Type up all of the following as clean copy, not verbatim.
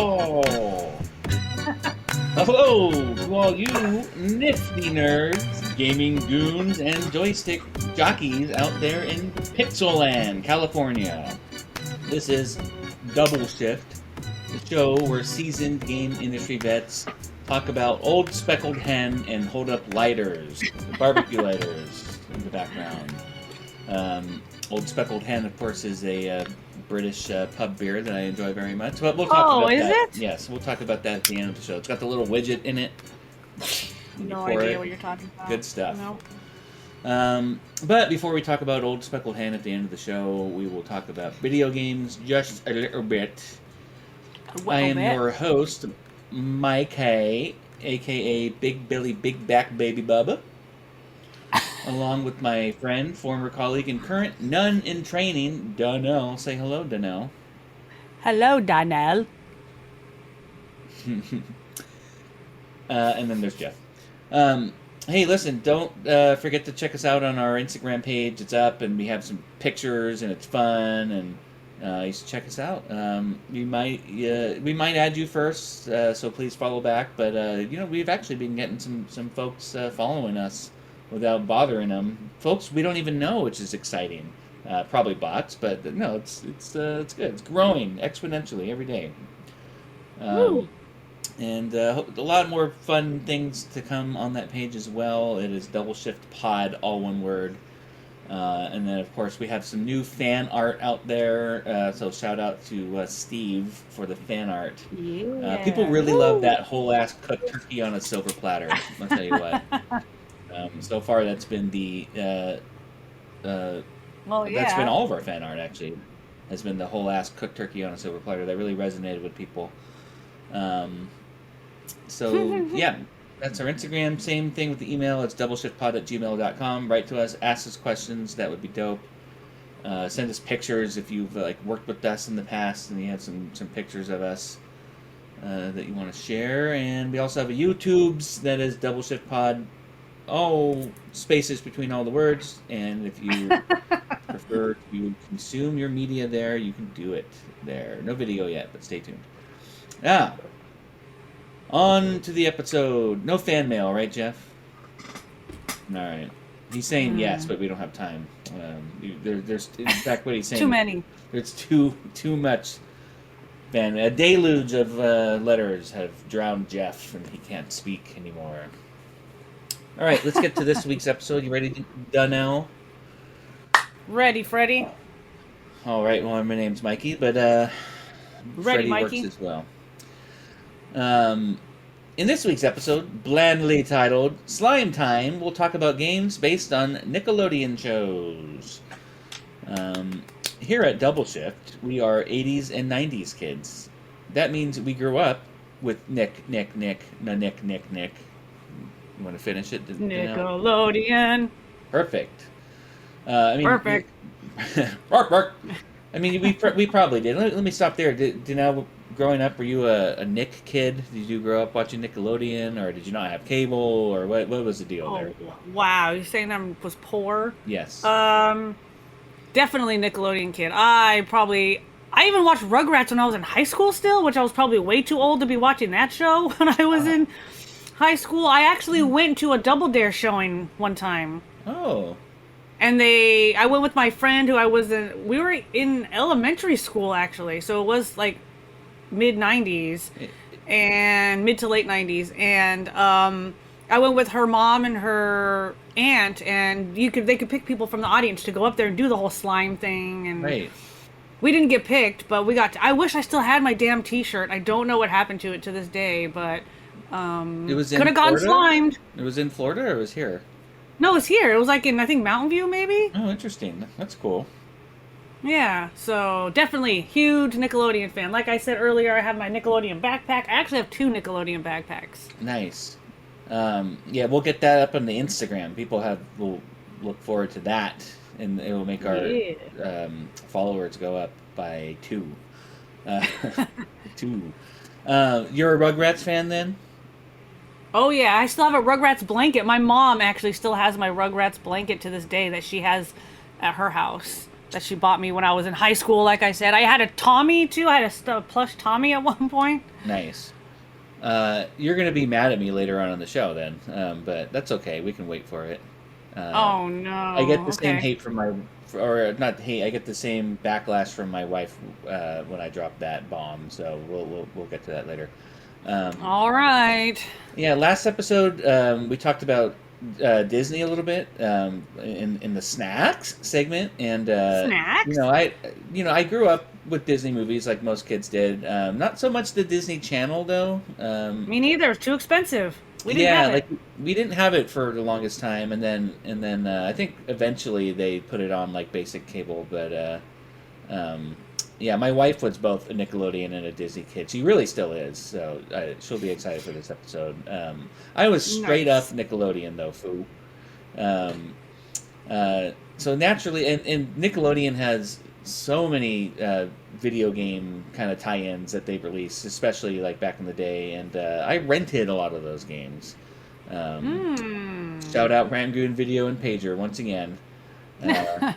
all. Hello to all you nifty nerds, gaming goons, and joystick jockeys out there in Pixelland, California. This is Double Shift, the show where seasoned game industry vets talk about old speckled hen and hold up lighters, barbecue lighters in the background. Old Speckled Hen, of course, is a British pub beer that I enjoy very much. But we'll talk about that. Oh, is it? Yes, we'll talk about that at the end of the show. It's got the little widget in it. No idea what you're talking about. Good stuff. No. But before we talk about Old Speckled Hen at the end of the show, we will talk about video games just a little bit. I am your host, Mike Hay, a.k.a. Big Billy Big Back Baby Bubba. Along with my friend, former colleague, and current nun in training, Donnell. Say hello, Donnell. Hello, Donnell. And then there's Jeff. Hey, listen, don't forget to check us out on our Instagram page. It's up, and we have some pictures, and it's fun, and you should check us out. We might add you first, so please follow back. But we've actually been getting some folks following us without bothering them. Folks we don't even know, which is exciting. Probably bots, but no, it's good. It's growing exponentially every day. And a lot more fun things to come on that page as well. It is Double Shift Pod, all one word. And then, of course, we have some new fan art out there. So shout out to Steve for the fan art. Yeah. People really love that whole ass cooked turkey on a silver platter. I'll tell you what. So far, that's been that's been all of our fan art, actually. Has been the whole ass cooked turkey on a silver platter. That really resonated with people. Yeah, that's our Instagram. Same thing with the email. It's doubleshiftpod@gmail.com. Write to us. Ask us questions. That would be dope. Send us pictures if you've worked with us in the past and you have some pictures of us that you want to share. And we also have a YouTube's that is Double Shift Pod. All spaces between all the words, and if you prefer to consume your media there, you can do it there. No video yet, but stay tuned. Now, on to the episode. No fan mail, right, Jeff? All right. He's saying yes, but we don't have time. There's in fact, what he's saying. Too many. There's too much. Man, a deluge of letters have drowned Jeff, and he can't speak anymore. All right, let's get to this week's episode. You ready, Donnell? Ready, Freddy. All right. Well, my name's Mikey, but Ready, Freddy Mikey. works as well. In this week's episode, blandly titled Slime Time, we'll talk about games based on Nickelodeon shows. Here at Double Shift, we are 80s and 90s kids. That means we grew up with Nick. You want to finish it? Nickelodeon. Perfect. Perfect. Bark. I mean, we probably did. Let me stop there. Growing up, were you a Nick kid? Did you grow up watching Nickelodeon, or did you not have cable, or what was the deal there? Wow, you're saying I was poor? Yes. Definitely Nickelodeon kid. I even watched Rugrats when I was in high school still, which I was probably way too old to be watching that show when I was in high school. I actually went to a Double Dare showing one time. Oh. And I went with my friend who we were in elementary school actually, so it was like mid-90s and mid to late 90s, and I went with her mom and her aunt, and they could pick people from the audience to go up there and do the whole slime thing, and right. We didn't get picked, but we got I wish I still had my damn t-shirt. I don't know what happened to it to this day, but it was could have gone slimed. It was in Florida, or it was here? No, it was here. It was like in, I think, Mountain View, maybe? Oh, interesting. That's cool. Yeah, so definitely huge Nickelodeon fan. Like I said earlier, I have my Nickelodeon backpack. I actually have 2 Nickelodeon backpacks. Nice. Yeah, we'll get that up on the Instagram. People will look forward to that, and it will make our followers go up by 2. 2. You're a Rugrats fan then? Oh yeah, I still have a Rugrats blanket. My mom actually still has my Rugrats blanket to this day that she has at her house. that she bought me when I was in high school. Like I said, I had a Tommy too. I had a plush Tommy at one point. Nice. You're gonna be mad at me later on in the show then, but that's okay. We can wait for it. Oh no! I get the same Okay. hate from my, or not hate. I get the same backlash from my wife when I drop that bomb. So we'll get to that later. All right. Yeah, last episode we talked about Disney a little bit in the snacks segment, and Snacks? I grew up with Disney movies like most kids did. Not so much the Disney Channel though. Me neither. It's too expensive. We didn't Yeah, have like it. we didn't have it for the longest time, and then I think eventually they put it on like basic cable. But yeah, my wife was both a Nickelodeon and a Disney kid. She really still is, so she'll be excited for this episode. I was straight up Nice. Nickelodeon though, foo. Um, so naturally, and Nickelodeon has so many video game kind of tie-ins that they've released, especially like back in the day, and I rented a lot of those games. Um, Hmm. Shout out Rangoon Video and Pager once again. Uh,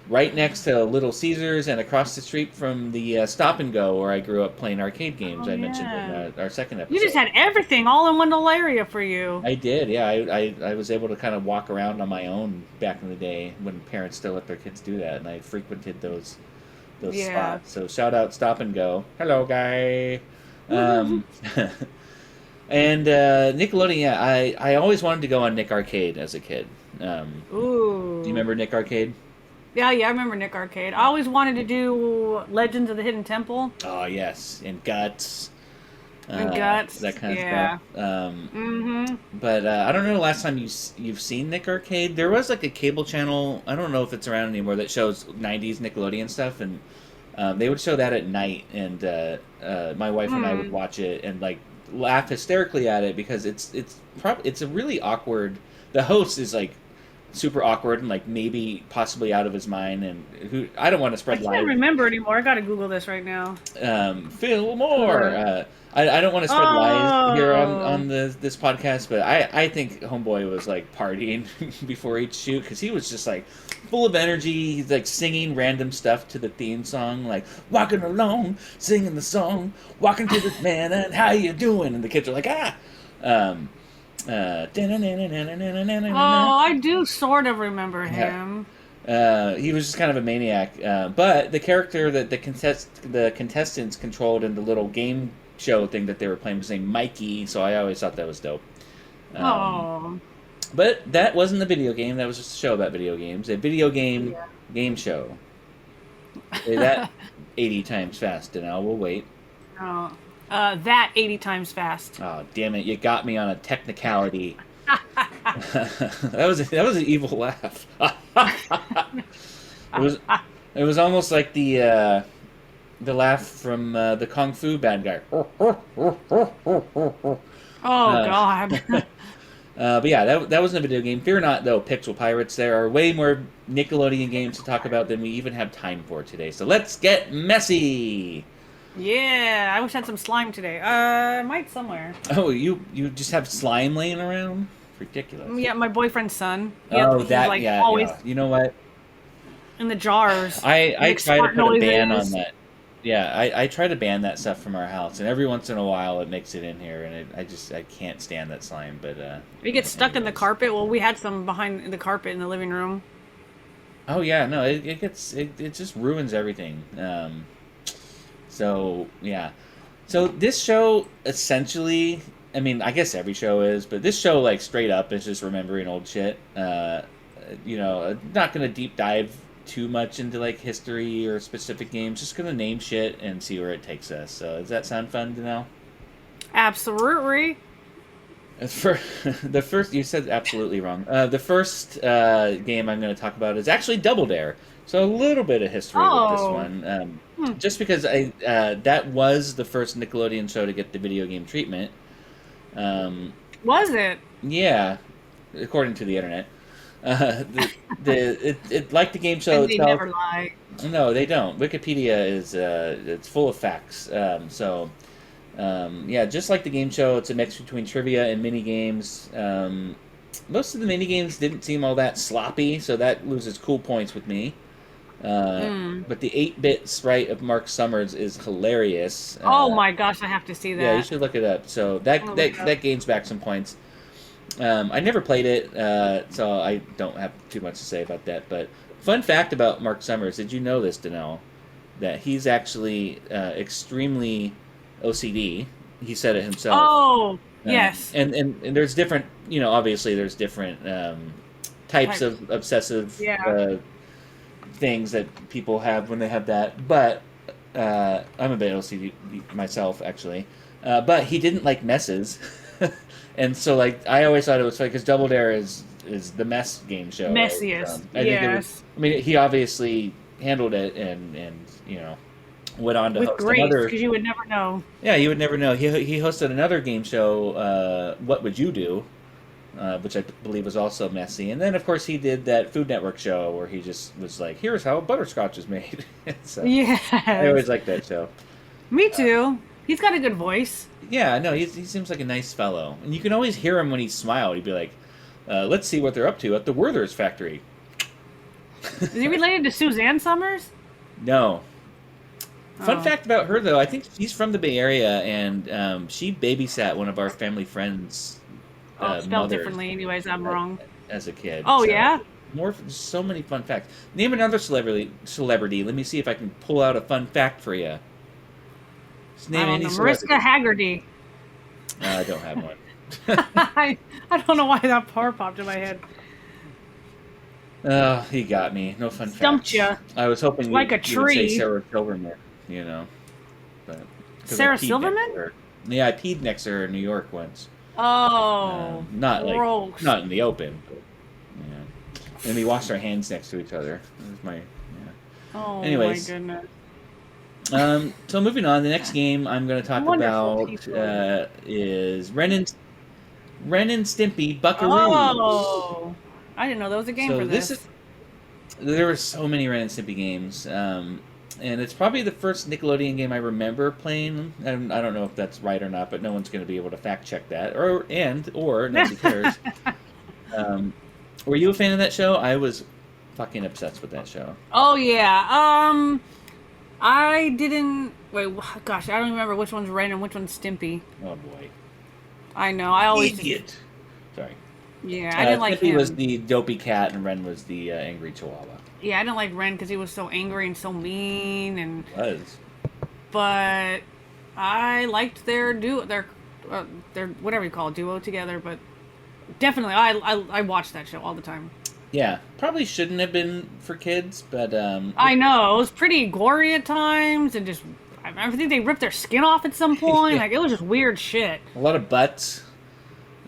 right next to Little Caesars and across the street from the Stop and Go where I grew up playing arcade games. Oh I mentioned in yeah. our second You just episode. had everything all in one little area for you. I did, yeah. I was able to kind of walk around on my own back in the day when parents still let their kids do that, and I frequented those Yeah. spots. So shout out Stop and Go. Hello, guy. Um, and Nickelodeon, yeah, I always wanted to go on Nick Arcade as a kid. Do you Ooh. remember Nick Arcade? Yeah, yeah, I remember Nick Arcade. I always wanted to do Legends of the Hidden Temple Oh yes, and Guts, and Guts. that kind of Yeah. stuff. Mm-hmm. But I don't know the last time you've seen Nick Arcade. There was like a cable channel. I don't know if it's around anymore that shows '90s Nickelodeon stuff, and they would show that at night, and my wife and I would Hmm. watch it and like laugh hysterically at it because it's a really awkward. The host is like super awkward and like maybe possibly out of his mind, and who I don't want to I spread can't lies. remember anymore. I gotta Google this right now. Phil Moore. Sure. I don't want to spread lies here Oh. on this podcast, but I think Homeboy was like partying before each shoot because he was just like full of energy. He's like singing random stuff to the theme song, like walking along, singing the song, walking to this man, and how you doing? And the kids are like, ah. Um, uh, Oh, I do sort of remember yeah. him. He was just kind of a maniac. But the character that the contestants controlled in the little game show thing that they were playing was named Mikey, so I always thought that was dope. Um, Oh. but that wasn't a video game. That was just a show about video games. A video game Yeah. game show. Say that 80 times fast, and I will wait. Oh. That 80 times fast. Oh, damn it! You got me on a technicality. That was an evil laugh. It was it was almost like the laugh from the Kung Fu bad guy. Oh Uh, God. but yeah, that wasn't a video game. Fear not, though, Pixel Pirates. There are way more Nickelodeon games to talk about than we even have time for today. So let's get messy. Yeah, I wish I had some slime today. I might somewhere. Oh, you just have slime laying around? Ridiculous. Yeah, my boyfriend's son. Oh, He's that like yeah, always yeah. You know what? in the jars. I Makes try to smart put a ban on noises. that. Yeah, I try to ban that stuff from our house, and every once in a while it makes it in here, and I can't stand that slime. But It gets stuck in the anyways. carpet. Well, we had some behind the carpet in the living room. Oh yeah, no, it just ruins everything. So yeah, so this show essentially, I mean, I guess every show is, but this show like straight up is just remembering old shit. Not gonna deep dive too much into like history or specific games. Just gonna name shit and see where it takes us. So does that sound fun to know? Absolutely. For the first, you said absolutely wrong. The first game I'm going to talk about is actually Double Dare. So a little bit of history with this Oh. one, Hmm. just because that was the first Nickelodeon show to get the video game treatment. Um, Was it? yeah, according to the internet. It like the game show And they itself. never lie. No, they don't. Wikipedia is it's full of facts. Yeah, just like the game show, it's a mix between trivia and mini games. Most of the mini games didn't seem all that sloppy, so that loses cool points with me. Mm. But the 8-bit sprite of Mark Summers is hilarious. Oh my gosh, I have to see Yeah, you that. should look it up. So that Oh my that gosh. that gains back some points. I never played it, so I don't have too much to say about that. But fun fact about Mark Summers: did you know this, Danelle? That he's actually extremely OCD. He said it himself. Oh, yes. And there's different, obviously there's different types Types. of obsessive Yeah. things that people have when they have that. But I'm a bit OCD myself, actually. But he didn't like messes, and so like I always thought it was funny because Double Dare is the mess game show. Right? Messiest. I think it was. Yes. I mean, he obviously handled it and went on to With host grace, another. because you would never know. Yeah, you would never know. He hosted another game show, What Would You Do? Which I believe was also messy. And then, of course, he did that Food Network show where he just was like, here's how butterscotch is made. So I always Yes. liked that show. Me too. He's got a good voice. Yeah, no, he seems like a nice fellow. And you can always hear him when he smiled. He'd be like, let's see what they're up to at the Werther's factory. Is he related to Suzanne Summers? No. Fun Oh. fact about her, though, I think she's from the Bay Area, and she babysat one of our family friends' Oh, spelled mothers differently. Anyways, I'm wrong. as a kid. Oh So, yeah. so many fun facts. Name another celebrity. Let me see if I can pull out a fun fact for you. Just name I don't any know. celebrity. Mariska Haggerty. I don't have one. I don't know why that part popped in my head. Oh, he got me. No fun Stumped facts. ya. I was hoping Like a you would say tree. Sarah Silverman, but 'cause I Sarah peed next to Silverman? her. Yeah, I peed next to her in New York once. Oh, Not like gross. not in the open, but yeah. And we washed our hands next to each other. That was my Oh Anyways. my goodness. So moving on, the next game I'm going to talk Wonderful about people. is Ren and Stimpy Buckaroos. Oh, I didn't know there was a game So for this this. is there were so many Ren and Stimpy games, and it's probably the first Nickelodeon game I remember playing. And I don't know if that's right or not, but no one's going to be able to fact check that, or nobody cares. Were you a fan of that show? I was fucking obsessed with that show. Oh yeah. I didn't. Wait, gosh, I don't remember which one's Ren and which one's Stimpy. Oh boy, I know. I always. idiot! Sorry. Yeah, I didn't like Stimpy him. was the dopey cat, and Ren was the angry chihuahua. Yeah, I didn't like Ren because he was so angry and so mean, and Was. but I liked their their whatever you call it, duo together. But definitely, I watched that show all the time. Yeah, probably shouldn't have been for kids, but I know it was pretty gory at times, and just I think they ripped their skin off at some point. Like it was just weird shit. a lot of butts.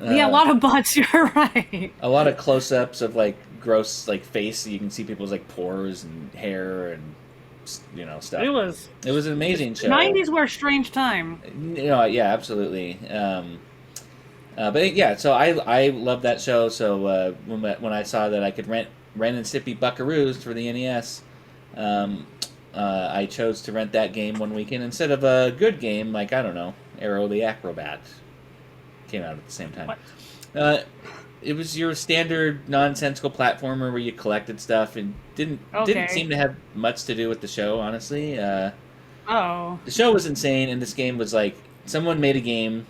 Yeah, a lot of butts. You're right. A lot of close-ups of like gross like face. You can see people's like pores and hair and stuff. It was It was an amazing show. 90s were a strange time. Yeah, absolutely. But yeah, so I love that show. So when I saw that I could rent Ren and Stimpy Buckaroos for the NES, I chose to rent that game one weekend instead of a good game like, I don't know, Arrow the Acrobat. Came out at the same time. What? It was your standard nonsensical platformer where you collected stuff and didn't Okay. seem to have much to do with the show, honestly. Oh. The show was insane, and this game was like someone made a game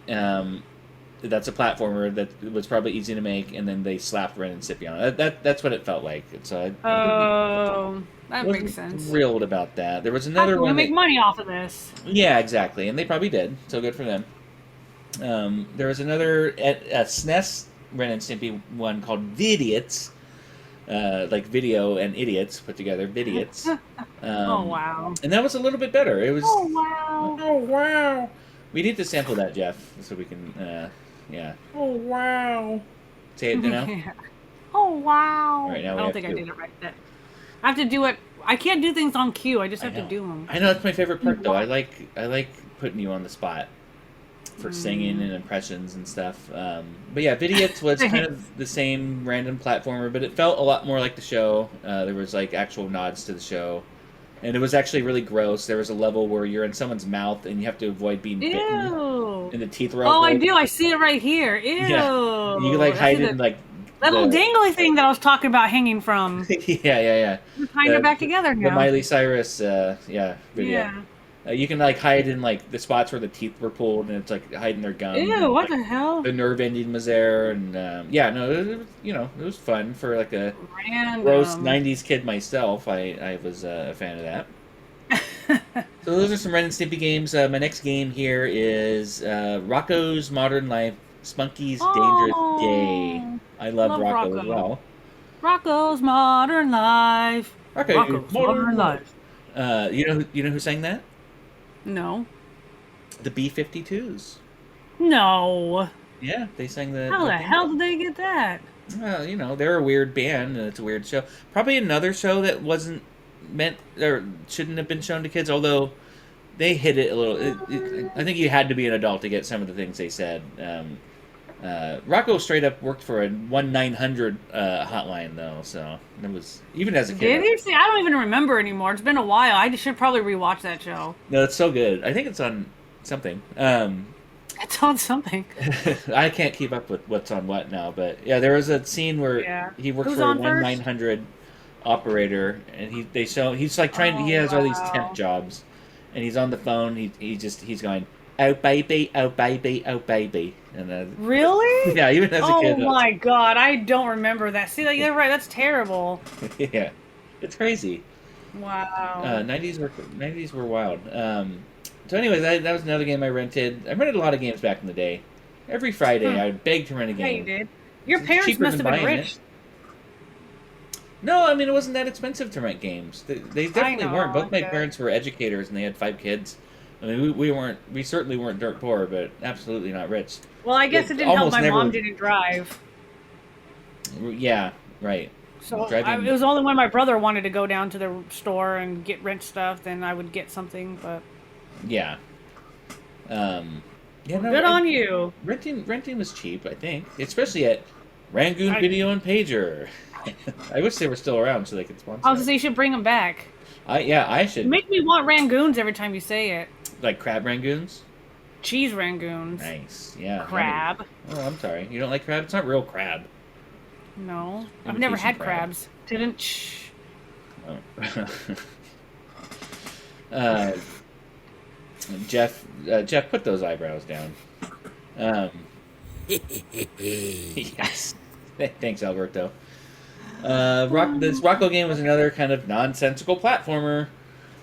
that's a platformer that was probably easy to make, and then they slapped Ren and Stimpy on it. That's what it felt like. So Oh, that wasn't makes sense. thrilled about that. There was How another can we one. make money off of this? Yeah, exactly, and they probably did. So good for them. There was another a SNES Ren and Stimpy one called Vidiots, like video and idiots put together. Vidiots. Oh wow. And that was a little bit better. It was. Oh wow. Oh wow! We need to sample that, Jeff, so we can. Yeah. Oh wow! Say it now. Yeah. Oh wow. All right, now I we don't have think I to- did it right. I have to do it. I can't do things on cue. I just have to know. do them. I know it's my favorite part, though. I like putting you on the spot for singing and impressions and stuff. But yeah, Vidiots was kind of the same random platformer, but it felt a lot more like the show. There was like actual nods to the show. And it was actually really gross. There was a level where you're in someone's mouth and you have to avoid being bitten. Ew. And the teeth are Oh, all I broken. do. I see it right here. Ew. Yeah. You like I hide see in like That little dangly thing that I was talking about hanging from. Yeah. We're kind of back together The now. Miley Cyrus, video. Yeah. You can like hide in like the spots where the teeth were pulled, and it's like hiding their gums. Ew, And, what like, the hell? the nerve ending was there, and no, it was fun for like a Random. gross '90s kid myself. I was a fan of that. So those are some Ren and Stimpy games. My next game here is Rocco's Modern Life, Spunky's Dangerous Day. I love Rocco as well. Rocco's Modern Life. Rocco's Modern Life. You know who sang that? No. The B-52s. No. Yeah, they sang the. How the hell did they get that? Well, they're a weird band, and it's a weird show. Probably another show that wasn't meant or shouldn't have been shown to kids, although they hit it a little. I think you had to be an adult to get some of the things they said. Rocco straight up worked for a 1-900 hotline, though, so it was, even as a kid. Did he? See, I don't even remember anymore. It's been a while. I should probably rewatch that show. No, it's so good. I think it's on something. It's on something. I can't keep up with what's on what now, but yeah, there was a scene where he worked for a 1-900 operator, and he's like trying. He has all these temp jobs, and he's on the phone. He's going, oh baby, oh baby, oh baby, and really? Yeah, even as a kid. Oh my god, I don't remember that. See, you're right. That's terrible. Yeah, it's crazy. Wow. 90s were wild. So anyways, that was another game I rented. I rented a lot of games back in the day. Every Friday, I would beg to rent a game. Yeah, you did. Your parents must have been rich. No, I mean, it wasn't that expensive to rent games. They definitely weren't. Both my parents were educators, and they had 5 kids. I mean, we certainly weren't dirt poor, but absolutely not rich. Well, I guess it didn't help my mom didn't drive. Yeah, right. So it was only when my brother wanted to go down to the store and rent stuff, then I would get something, but... Yeah. Good on you. Renting was cheap, I think, especially at Rangoon Video and Pager. I wish they were still around so they could sponsor. I was gonna say you should bring them back. I should. You make me want Rangoons every time you say it. Like crab Rangoons? Cheese Rangoons. Nice, yeah. Crab. Oh, I'm sorry. You don't like crab? It's not real crab. No, I've never had crabs. Didn't. Shh. Oh. Jeff, put those eyebrows down. Yes. Thanks, Alberto. This Rocco game was another kind of nonsensical platformer.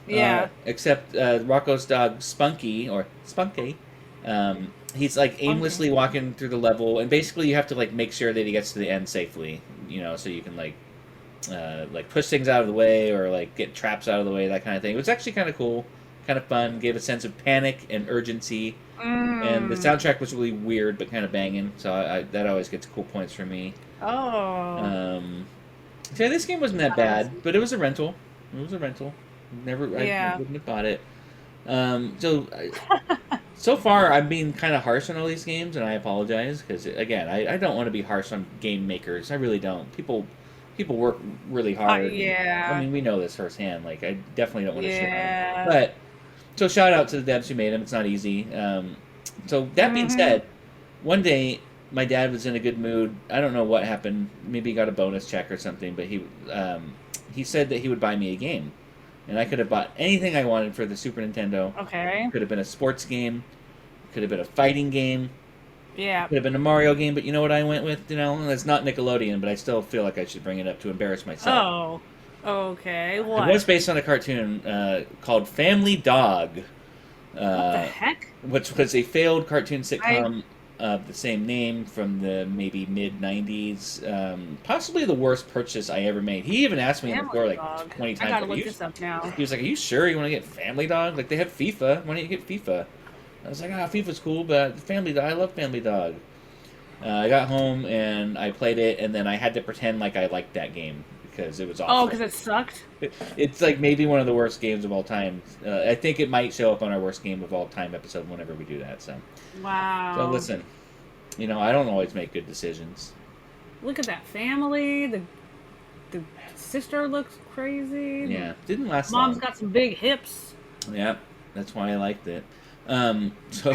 Yeah. Except Rocco's dog Spunky, he's like aimlessly walking through the level, and basically you have to like make sure that he gets to the end safely. So you can like push things out of the way or like get traps out of the way, that kind of thing. It was actually kind of cool, kind of fun. Gave a sense of panic and urgency. And the soundtrack was really weird but kind of banging, so that always gets cool points for me. Oh. So yeah, this game wasn't that bad, but it was a rental. I wouldn't have bought it. So far I'm being kind of harsh on all these games, and I apologize because again, I don't want to be harsh on game makers. I really don't. People work really hard. Yeah. I mean, we know this firsthand. Like, I definitely don't want to shit on them. But so shout out to the devs who made them. It's not easy. So that being said, one day my dad was in a good mood. I don't know what happened. Maybe he got a bonus check or something. But he said that he would buy me a game, and I could have bought anything I wanted for the Super Nintendo. Okay. Could have been a sports game. Could have been a fighting game. Yeah. Could have been a Mario game. But you know what I went with? It's not Nickelodeon, but I still feel like I should bring it up to embarrass myself. Oh. Okay. What? It was based on a cartoon called Family Dog. What the heck? Which was a failed cartoon sitcom of the same name from the maybe mid-90s. Possibly the worst purchase I ever made. He even asked me in the store like 20 times. I gotta look this up now. He was like, are you sure you want to get Family Dog? Like, they have FIFA. Why don't you get FIFA? I was like, FIFA's cool, but Family Dog, I love Family Dog. I got home and I played it, and then I had to pretend like I liked that game because it was awful. Oh, because it sucked? It's like maybe one of the worst games of all time. I think it might show up on our worst game of all time episode whenever we do that. So. Wow. So listen, I don't always make good decisions. Look at that family. The sister looks crazy. Yeah, didn't last long. Mom's got some big hips. Yeah, that's why I liked it. So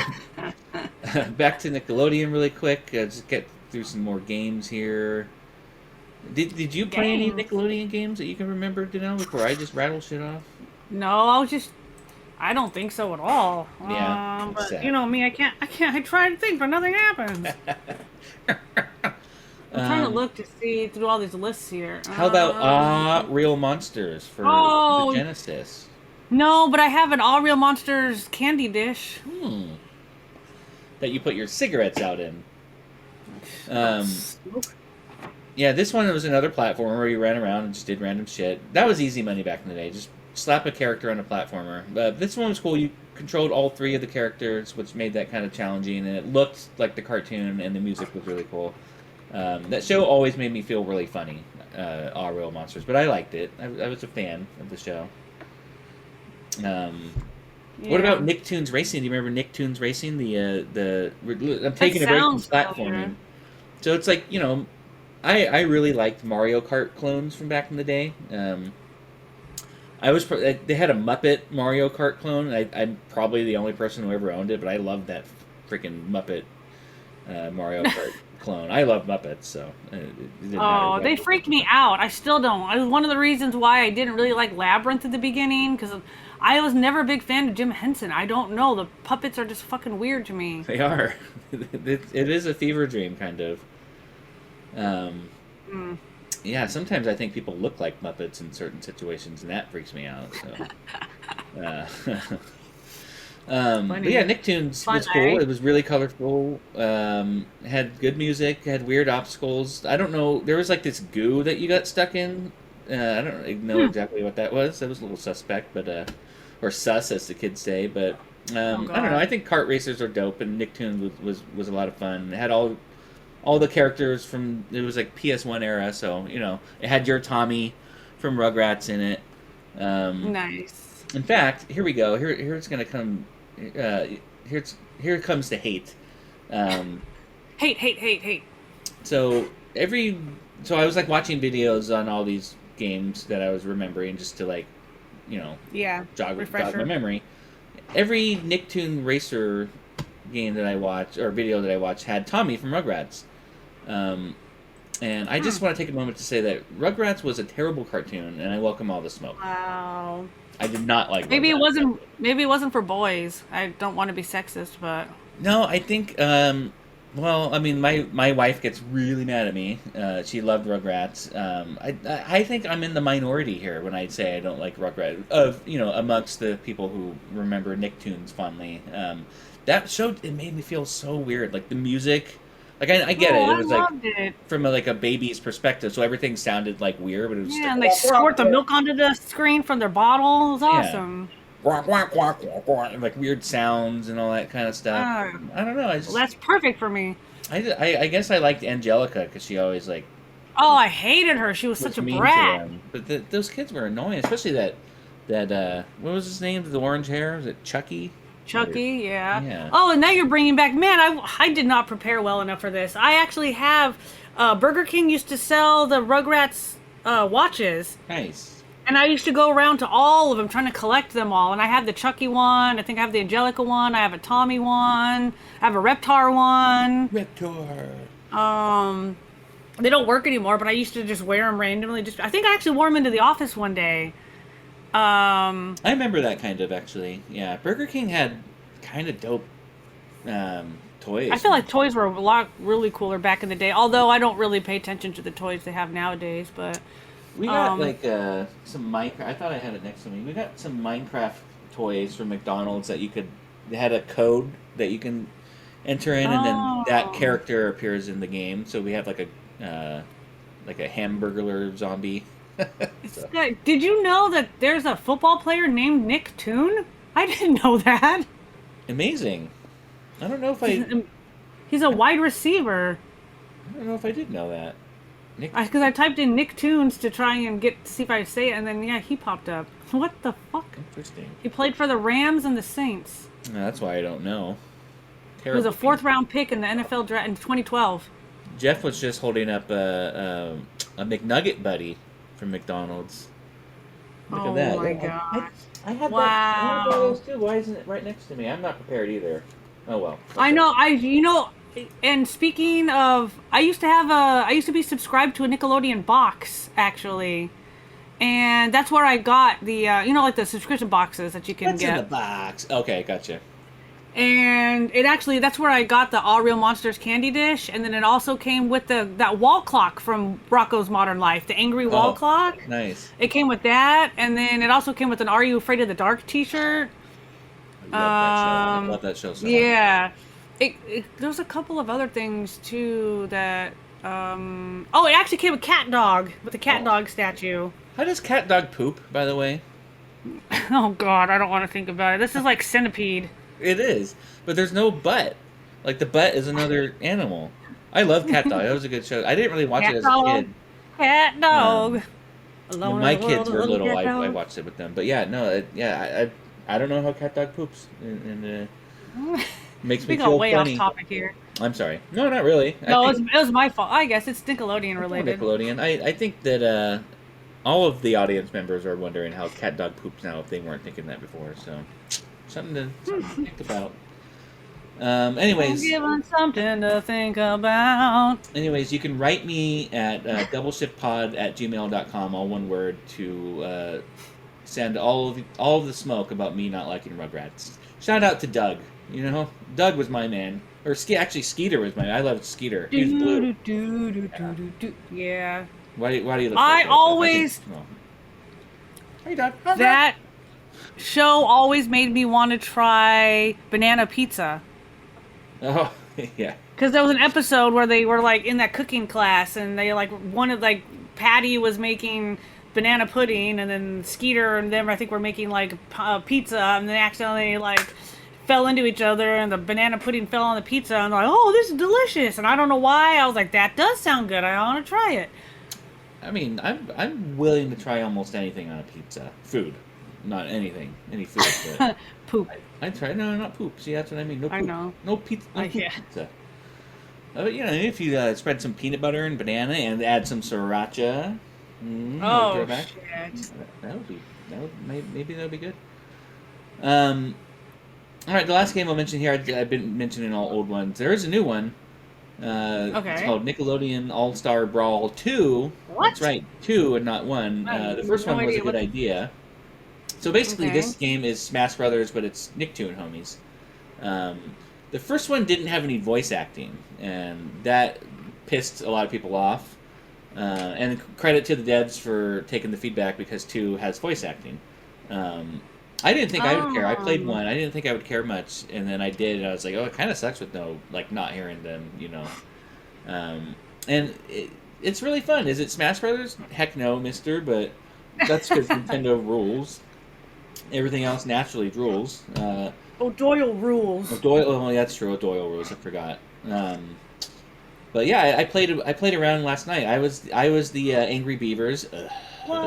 back to Nickelodeon really quick. Just get through some more games here. Did you play any Games. Nickelodeon games that you can remember, before I just rattle shit off? No, I don't think so at all. Yeah, it's But you sad. know me, I try to think, but nothing happens. I'm trying to um, look to see through all these lists here. how about Real Monsters for the Oh, Genesis? no, but I have an All Real Monsters candy dish. Hmm. That you put your cigarettes out in. Don't Um, smoke. yeah, this one was another platformer where you ran around and just did random shit. That was easy money back in the day. Just slap a character on a platformer. This one was cool. You controlled all three of the characters, which made that kind of challenging, and it looked like the cartoon, and the music was really cool. That show always made me feel really funny, All Real Monsters, but I liked it. I was a fan of the show. Um, what Yeah, about Nicktoons Racing? Do you remember Nicktoons Racing? I'm that taking a break from sounds familiar. platforming. So it's like, I really liked Mario Kart clones from back in the day. They had a Muppet Mario Kart clone. I'm probably the only person who ever owned it, but I loved that freaking Muppet Mario Kart clone. I love Muppets, so it didn't matter Oh, they exactly. freaked me out. I still don't. I was one of the reasons why I didn't really like Labyrinth at the beginning because I was never a big fan of Jim Henson. I don't know. The puppets are just fucking weird to me. They are. It is a fever dream, kind of. Um, Mm. yeah, sometimes I think people look like Muppets in certain situations, and that freaks me out. So, but yeah, Funny. Nicktoons Fun, was cool. eh? It was really colorful. Had good music. Had weird obstacles. I don't know. There was like this goo that you got stuck in. I don't really know Hmm. exactly what that was. That was a little suspect, but or sus, as the kids say. But Oh, I don't know. God. I think kart racers are dope, and Nicktoons was a lot of fun. It had all the characters from, it was like PS1 era, so it had your Tommy from Rugrats in it. Um, Nice. in fact, here we go. Here it's gonna come. Uh, here comes the hate. Um, Hate, hate, hate, hate. so every so I was like watching videos on all these games that I was remembering just to like you know Yeah. jog my Refresher. memory. Every Nicktoon Racer game that I watched or video that I watched had Tommy from Rugrats. Um, and I Hmm. just want to take a moment to say that Rugrats was a terrible cartoon, and I welcome all the smoke. Wow. I did not like Rugrats. Maybe it wasn't for boys. I don't want to be sexist, but No, I think. Well, I mean, my wife gets really mad at me. She loved Rugrats. I think I'm in the minority here when I say I don't like Rugrats. Amongst the people who remember Nicktoons fondly. That show, it made me feel so weird. Like the music, like I get oh, it. It I was like loved it. from like a baby's perspective, so everything sounded like weird, but it was just Yeah, and they squirt the milk onto the screen from their bottle. It was yeah, awesome. like weird sounds and all that kind of stuff. Ah, I don't know. well, that's perfect for me. I guess I liked Angelica because she always like Oh, I hated her. She was such was a mean to brat. them. But those kids were annoying, especially that what was his name? The orange hair? Was it Chucky? Chucky, yeah. Yeah. Oh, and now you're bringing back. Man, I did not prepare well enough for this. I actually have. Burger King used to sell the Rugrats watches, Nice. and I used to go around to all of them trying to collect them all. And I have the Chucky one. I think I have the Angelica one. I have a Tommy one. I have a Reptar one. Reptar. Um, they don't work anymore, but I used to just wear them randomly. I think I actually wore them into the office one day. I remember that kind of actually. Yeah, Burger King had kind of dope I toys. feel like toys were a lot really cooler back in the day. Although I don't really pay attention to the toys they have nowadays, but We got um, like some Minecraft. I thought I had it next to me. We got some Minecraft toys from McDonald's that you could. They had a code that you can enter in, and then that oh, character appears in the game. So we have like a hamburger zombie. it's So good. Did you know that there's a football player named Nick Toon? I didn't know that. amazing. I don't know if He's, I. um, he's a wide receiver. I don't know if I did know that. Nick. Because I typed in Nick Toons to try and get to see if I say it, and then yeah, he popped up. What the fuck? Interesting. He played for the Rams and the Saints. No, that's why I don't know. He was a Terrible. fourth round pick in the NFL draft in 2012. Jeff was just holding up a McNugget buddy from McDonald's. Look at Oh that. my Yeah, god! I had that. I had one of Wow. those too. Why isn't it right next to me? I'm not prepared either. Oh well. I Okay. know. And speaking of, I used to be subscribed to a Nickelodeon box actually, and that's where I got the, like the subscription boxes that you can What's in the get. box? Okay, gotcha. And it actually, that's where I got the All Real Monsters candy dish, and then it also came with that wall clock from Rocco's Modern Life, the angry wall Oh, clock. nice. It came with that, and then it also came with an Are You Afraid of the Dark T-shirt. I love that show. I love that show so much. Yeah. There's a couple of other things too that. Oh, it actually came with Catdog, with the Oh. Catdog statue. How does Catdog poop, by the way? Oh God, I don't want to think about it. This is like Centipede. It is, but there's no butt. Like the butt is another animal. I love Catdog. That was a good show. I didn't really watch it as a Catdog. kid. Catdog. Um, when Alone in my the world, kids a were little, I catdog. watched it with them. But yeah, no, I don't know how Catdog poops, and makes me We got feel way off funny. topic here. I'm sorry. No, not really. No, I think it was my fault. I guess it's Nickelodeon it's more related. Nickelodeon. I think that all of the audience members are wondering how Catdog poops now if they weren't thinking that before. So something to think about. Anyways, Given something to think about. you can write me at doubleshiftpod@gmail.com, all one word, to send all of the smoke about me not liking Rugrats. Shout out to Doug. Doug was my man. Or actually, Skeeter was my man. I loved Skeeter. He was blue. Yeah. Why do you look I like that? always Well, hey, Doug. that show always made me want to try banana pizza. Oh, yeah. Because there was an episode where they were like in that cooking class, and they like wanted like Patty was making banana pudding, and then Skeeter and them I think were making like pizza, and then accidentally like fell into each other, and the banana pudding fell on the pizza, and they're like, oh, this is delicious, and I don't know why I was like, that does sound good, I want to try it. I mean, I'm willing to try almost anything on a pizza. Food. Not anything. Any food. But Poop. I try. No, not poop. See, that's what I mean. No poop. I know. No pizza. No poop Yeah. pizza. But if you spread some peanut butter and banana and add some sriracha, Oh throwback, shit. maybe that would be good. All right, the last game I'll mention here, I've been mentioning all old ones. There is a new one. Okay. It's called Nickelodeon All Star Brawl 2. What? That's right, 2 and not 1. I have The first no one was a idea good what- idea. So basically, Okay. this game is Smash Brothers, but it's Nicktoon homies. The first one didn't have any voice acting, and that pissed a lot of people off. And credit to the devs for taking the feedback, because 2 has voice acting. I didn't think I would care. I played 1. I didn't think I would care much, and then I did, and I was like, oh, it kind of sucks with not hearing them, And it's really fun. Is it Smash Brothers? Heck no, mister, but that's because Nintendo rules. Everything else naturally rules. O'Doyle rules. Doyle, oh, yeah, that's true. Doyle rules. I forgot. But yeah, I played around last night. I was the Angry Beavers. What?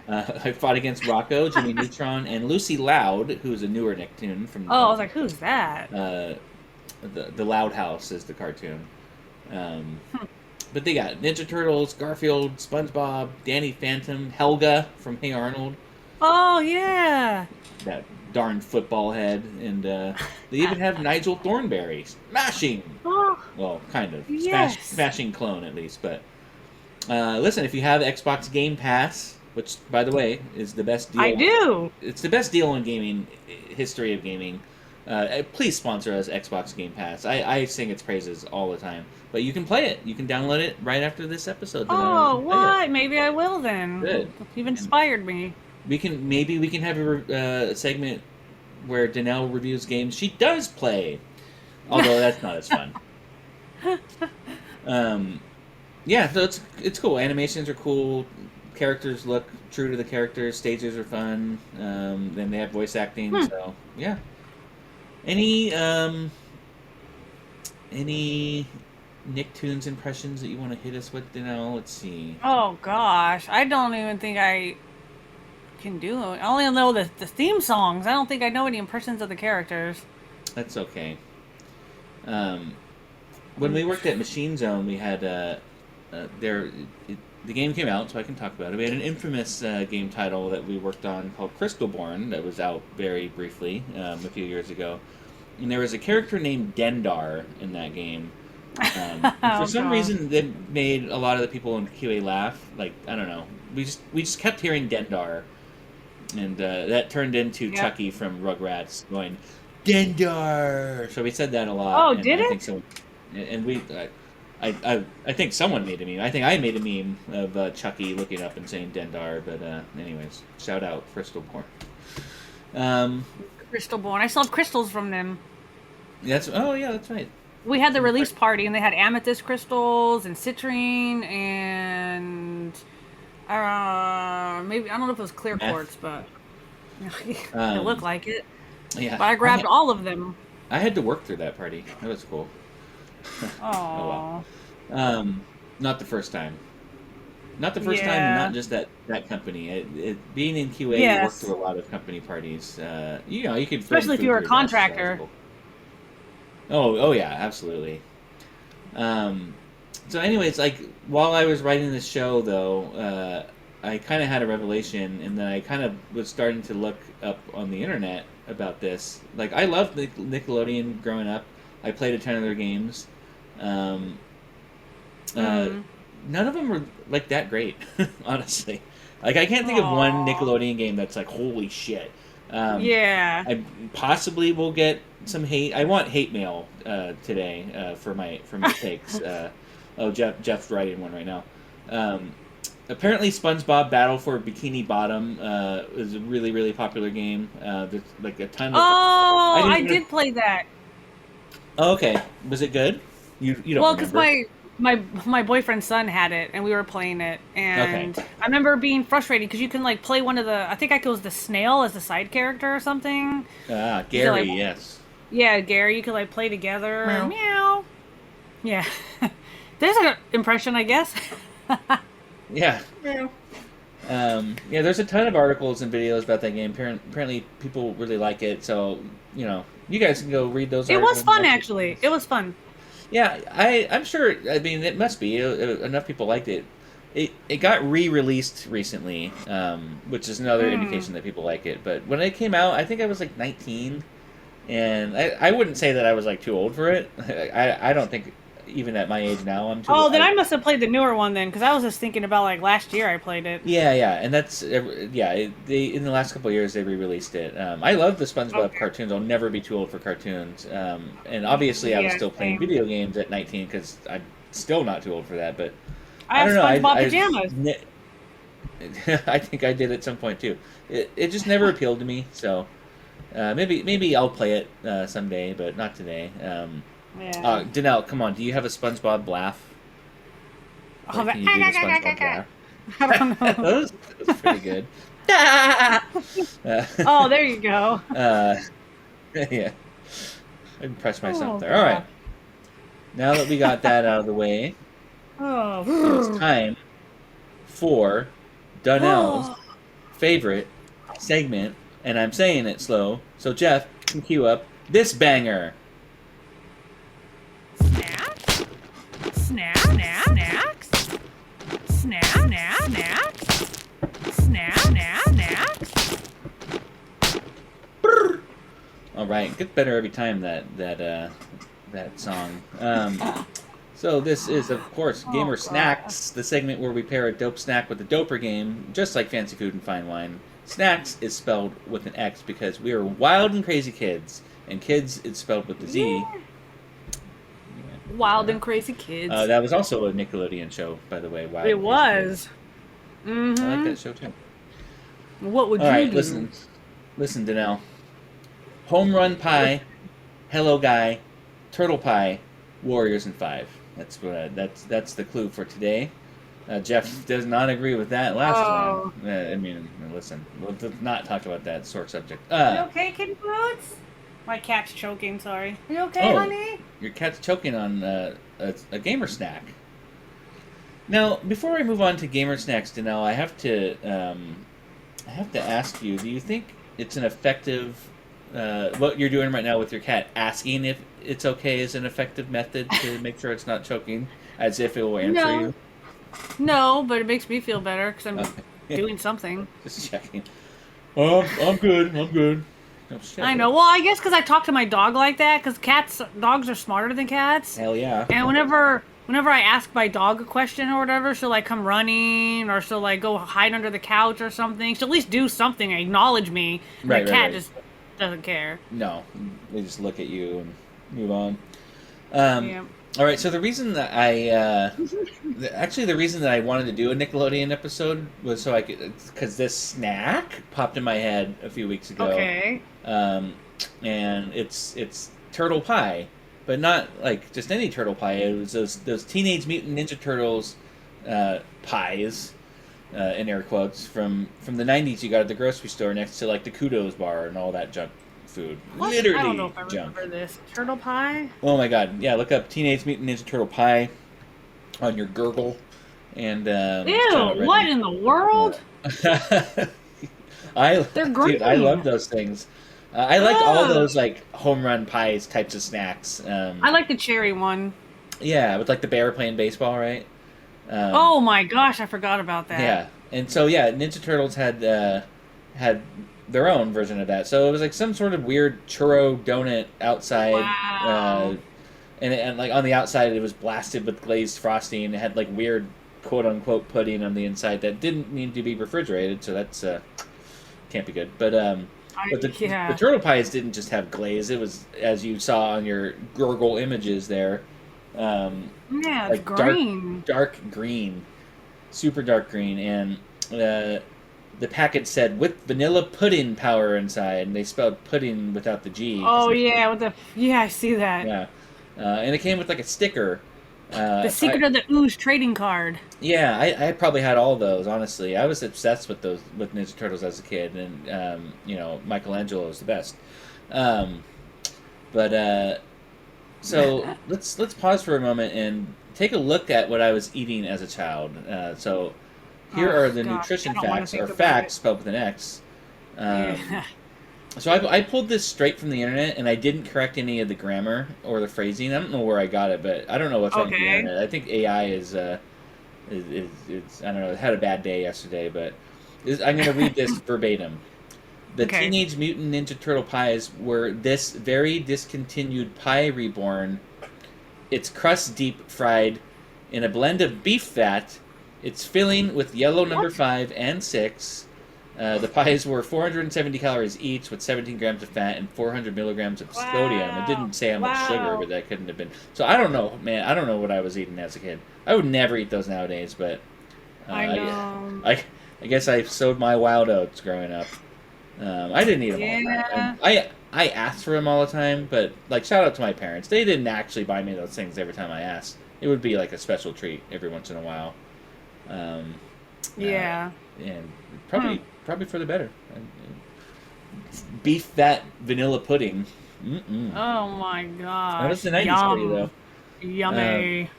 I fought against Rocco, Jimmy Neutron, and Lucy Loud, who's a newer Nicktoon from. Oh, I was like, who's that? The Loud House is the cartoon. But they got Ninja Turtles, Garfield, SpongeBob, Danny Phantom, Helga from Hey Arnold, Oh yeah. that darn football head, and they even have Nigel Thornberry, smashing. Oh, Well, kind of Yes. smashing clone at least. But listen, if you have Xbox Game Pass, which by the way is the best deal, I do. It's the best deal in gaming history of gaming. Please sponsor us, Xbox Game Pass. I sing its praises all the time. But you can play it. You can download it right after this episode. Oh, Play it. what? Maybe I will then. Good. You've inspired me. We can have a segment where Danelle reviews games she does play, although that's not as fun. Yeah, so it's cool. Animations are cool. Characters look true to the characters. Stages are fun. Then they have voice acting. So yeah. Any Nicktoons impressions that you want to hit us with, Danelle? Let's see. Oh gosh, I don't even think I can do it. I only know the theme songs. I don't think I know any impressions of the characters. That's okay. When we worked at Machine Zone, we had the game came out, so I can talk about it. We had an infamous game title that we worked on called Crystalborn that was out very briefly a few years ago, and there was a character named Dendar in that game. For Oh some god. reason, that made a lot of the people in QA laugh. Like, I don't know, we just kept hearing Dendar, and that turned into Yep. Chucky from Rugrats going Dendar. So we said that a lot, Oh, and did I think it? so. And I think someone made a meme. I think I made a meme of Chucky looking up and saying Dendar. But anyways, shout out Crystalborn. Um, Crystalborn. I still have crystals from them. that's oh yeah, that's right. We had the release party, and they had amethyst crystals and citrine and maybe I don't know if it was clear Meth. quartz, but it looked Um, like it. yeah, But I grabbed all of them. I had to work through that party. That was cool. Oh well. Oh, Not the first time. Not the first time, and not yeah. just that company. Being in QA, you work Yes. through a lot of company parties. You could bring Especially if you food were to a your desk, so that was contractor. cool. Oh yeah, absolutely. Um, so, anyways, like while I was writing this show, though, I kind of had a revelation, and then I kind of was starting to look up on the internet about this. Like, I loved Nickelodeon growing up. I played a ton of their games. Um, uh, Mm. None of them were like that great, honestly. Like, I can't think of one Oh, Nickelodeon game that's like holy shit. Um, yeah. I possibly will get some hate. I want hate mail today for my takes. Oh, Jeff's writing one right now. Um, Apparently, SpongeBob Battle for Bikini Bottom is a really really popular game. There's like a ton of. I Oh, didn't I even. did play that. Oh, okay, was it good? You don't Well, because remember? my boyfriend's son had it, and we were playing it, Okay. and I remember being frustrated because you can like play one of the. I think I was the snail as the side character or something. Ah, You could Gary, like, yes. yeah, Gary. You could like play together. Meow. Meow. Yeah. There's an impression, I guess. Yeah. Yeah, there's a ton of articles and videos about that game. Apparently, people really like it. So, you guys can go read those It was articles and fun, watch actually. It was fun. Yeah, I'm sure. I mean, it must be enough people liked it. It got re-released recently, which is another Mm. indication that people like it. But when it came out, I think I was like 19, and I wouldn't say that I was like too old for it. I don't think even at my age now I'm too. Oh, then I must have played the newer one then, because I was just thinking about like last year I played it. Yeah, and that's they in the last couple of years they re-released it. I love the SpongeBob Okay. cartoons. I'll never be too old for cartoons. And obviously I was Yeah, still playing same. video games at 19 because I'm still not too old for that. But I I have don't know. SpongeBob pajamas. I think I did at some point too. It just never appealed to me. So maybe I'll play it someday, but not today. Yeah. Danelle, come on. Do you have a SpongeBob laugh? Oh, Like, can you do the SpongeBob laugh? I don't that know. was pretty good. uh, Oh, there you go. uh, yeah, I impressed myself Oh there. All right, god. now that we got that out of the way, it's Oh. time for Donnell's favorite segment, and I'm saying it slow, so Jeff can cue up this banger. Snacks. Snacks. Snacks. Snacks. Snacks. Snacks. All right, gets better every time that song. So this is, of course, Oh Gamer god. Snacks, the segment where we pair a dope snack with a doper game, just like fancy food and fine wine. Snacks is spelled with an X because we are wild and crazy kids, and kids is spelled with a Z. Yeah. Wild and crazy kids. That was also a Nickelodeon show, by the way. Wild It and Crazy Kids. was. I like Mm-hmm. that show too. What would All you right, do? listen, Danelle. Home run pie, hello guy, turtle pie, warriors in five. That's the clue for today. Jeff does not agree with that last one. Oh. I mean, listen, let's not talk about that sore subject. You okay, Kitty Boots? My cat's choking, sorry. You okay, Oh, honey? your cat's choking on a gamer snack. Now, before I move on to gamer snacks, Danelle, I have to ask you: do you think it's an effective what you're doing right now with your cat, asking if it's okay, is an effective method to make sure it's not choking, as if it will answer No. you? No, but it makes me feel better because I'm Okay. doing something. Just checking. I'm good. I'm good. Oh, shit. I know. Well, I guess because I talk to my dog like that, because dogs are smarter than cats. Hell yeah. And whenever I ask my dog a question or whatever, she'll like come running or she'll like go hide under the couch or something. She'll at least do something, acknowledge me. And Right, the right, cat right. just doesn't care. No, they just look at you and move on. Um, Yeah. all right, so the reason that actually the reason that I wanted to do a Nickelodeon episode was so I could, because this snack popped in my head a few weeks ago. Okay. Um, and it's turtle pie, but not like just any turtle pie. It was those Teenage Mutant Ninja Turtles pies, in air quotes, from the '90s. You got at the grocery store next to like the Kudos bar and all that junk food. What? Literally I don't know if I junk. remember this. Turtle pie? Oh my god! Yeah, look up Teenage Mutant Ninja Turtle pie on your Gurgle, and Ew! What in the world? They're dude, I green. love those things. I liked all those like home run pies types of snacks. I like the cherry one. Yeah, with like the bear playing baseball, right? Oh my gosh, I forgot about that. Yeah, and so yeah, Ninja Turtles had their own version of that. So it was like some sort of weird churro donut outside, Wow. and like on the outside it was blasted with glazed frosting. And it had like weird quote unquote pudding on the inside that didn't need to be refrigerated. So that's can't be good. But the turtle pies didn't just have glaze. It was, as you saw on your Gurgle images there, Yeah, it's like green. dark green, super dark green, and the packet said with vanilla pudding power inside, and they spelled pudding without the G. Oh yeah, yeah, I see that. Yeah, and it came with like a sticker. The secret of the ooze trading card. Yeah, I probably had all those. Honestly, I was obsessed with Ninja Turtles as a kid, and Michelangelo was the best. But so let's pause for a moment and take a look at what I was eating as a child. So here are the Gosh, nutrition I don't wanna facts, think or about facts it. spelled with an X. Yeah. So I pulled this straight from the internet, and I didn't correct any of the grammar or the phrasing. I don't know where I got it, but I don't know what's wrong with the Okay. internet. I think AI is I don't know. It had a bad day yesterday, but I'm going to read this verbatim. The Okay. Teenage Mutant Ninja Turtle pies were this very discontinued pie reborn. Its crust deep fried in a blend of beef fat. Its filling with yellow number 5 and 6. The pies were 470 calories each, with 17 grams of fat and 400 milligrams of sodium. It didn't say how much sugar, Wow. but that couldn't have been. So I don't know, man. I don't know what I was eating as a kid. I would never eat those nowadays, but I know. I guess I sowed my wild oats growing up. I didn't eat them all the time. I asked for them all the time, but like shout out to my parents. They didn't actually buy me those things every time I asked. It would be like a special treat every once in a while. Yeah. And probably for the better. Beef fat vanilla pudding. Mm-mm. Oh my gosh. That was the 90s for you, though. Yummy.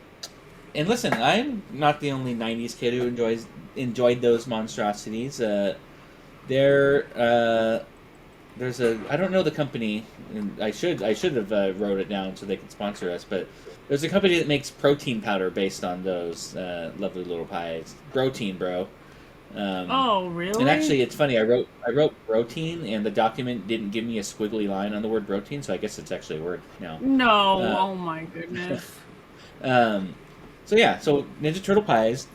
And listen, I'm not the only '90s kid who enjoyed those monstrosities. There's a, I don't know the company, and I should have wrote it down so they could sponsor us, but there's a company that makes protein powder based on those lovely little pies. Protein, bro. Oh really? And actually, it's funny. I wrote protein, and the document didn't give me a squiggly line on the word protein, so I guess it's actually a word now. No. Oh my goodness. So yeah, so Ninja Turtle pies.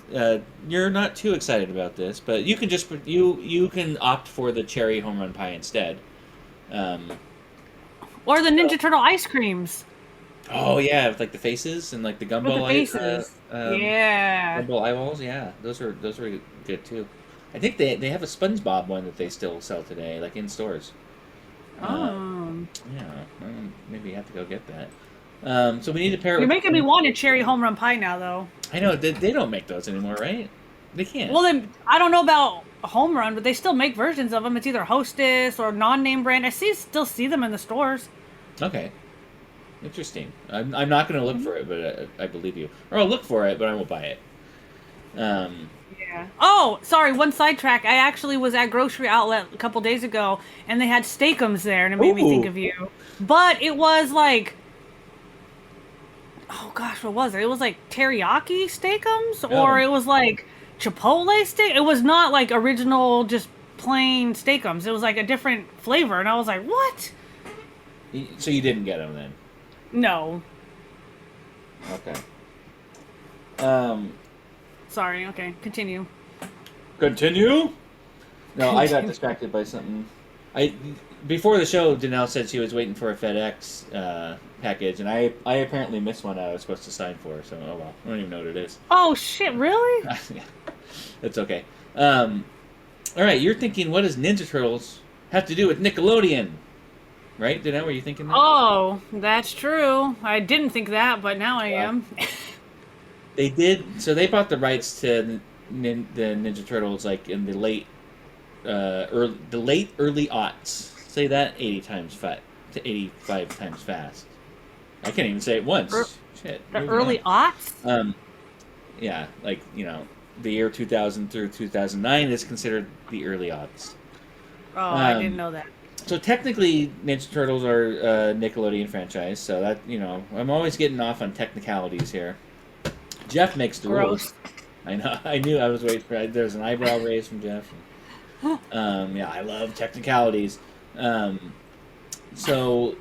You're not too excited about this, but you can just you can opt for the cherry home run pie instead. Or the Ninja Turtle ice creams Oh yeah, with like the faces and like the with gumball the faces. Yeah. gumball eyeballs. Yeah, those were good too. I think they have a SpongeBob one that they still sell today, like in stores. Oh. Yeah, maybe you have to go get that. So we need to pair it You're with. making me want a cherry home run pie now, though. I know they don't make those anymore, right? They can't. Well, then I don't know about a home run, but they still make versions of them. It's either Hostess or non-name brand. I still see them in the stores. Okay. Interesting. I'm not going to look for it, but I believe you. Or I'll look for it, but I won't buy it. Yeah. Oh, sorry. One sidetrack. I actually was at Grocery Outlet a couple days ago, and they had Steakums there, and it made me think Ooh. of you. But it was like, oh gosh, what was it? It was like teriyaki Steakums, or Oh. it was like Chipotle steak. It was not like original, just plain Steakums. It was like a different flavor, and I was like, what? So you didn't get them then? No. Okay. Sorry. Okay, continue. Continue? No, I got distracted by something. Before the show, Danelle said she was waiting for a FedEx package, and I apparently missed one I was supposed to sign for. So oh well, I don't even know what it is. Oh shit! Really? It's okay. All right, you're thinking, what does Ninja Turtles have to do with Nickelodeon? Right? Danelle, were you thinking that? Oh, that's true. I didn't think that, but now I am. They did. So they bought the rights to the Ninja Turtles like in the late early aughts. Say that 80 times fast to 85 times fast. I can't even say it once. Shit. The early aughts? Yeah, like, the year 2000 through 2009 is considered the early aughts. Oh, I didn't know that. So technically, Ninja Turtles are a Nickelodeon franchise. So that, I'm always getting off on technicalities here. Jeff makes the rules. I know. I knew I was waiting for. There's an eyebrow raise from Jeff. Yeah, I love technicalities. So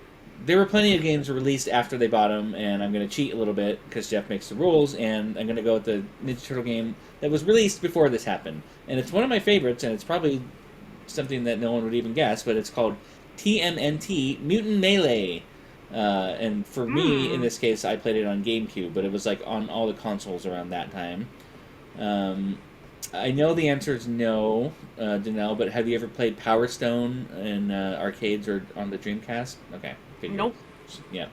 there were plenty of games released after they bought them, and I'm going to cheat a little bit because Jeff makes the rules, and I'm going to go with the Ninja Turtle game that was released before this happened. And it's one of my favorites, and it's probably something that no one would even guess, but it's called TMNT Mutant Melee. And for me, in this case, I played it on GameCube, but it was like on all the consoles around that time. I know the answer is no, Danelle, but have you ever played Power Stone in arcades or on the Dreamcast? Okay. Figured. Nope. Yeah.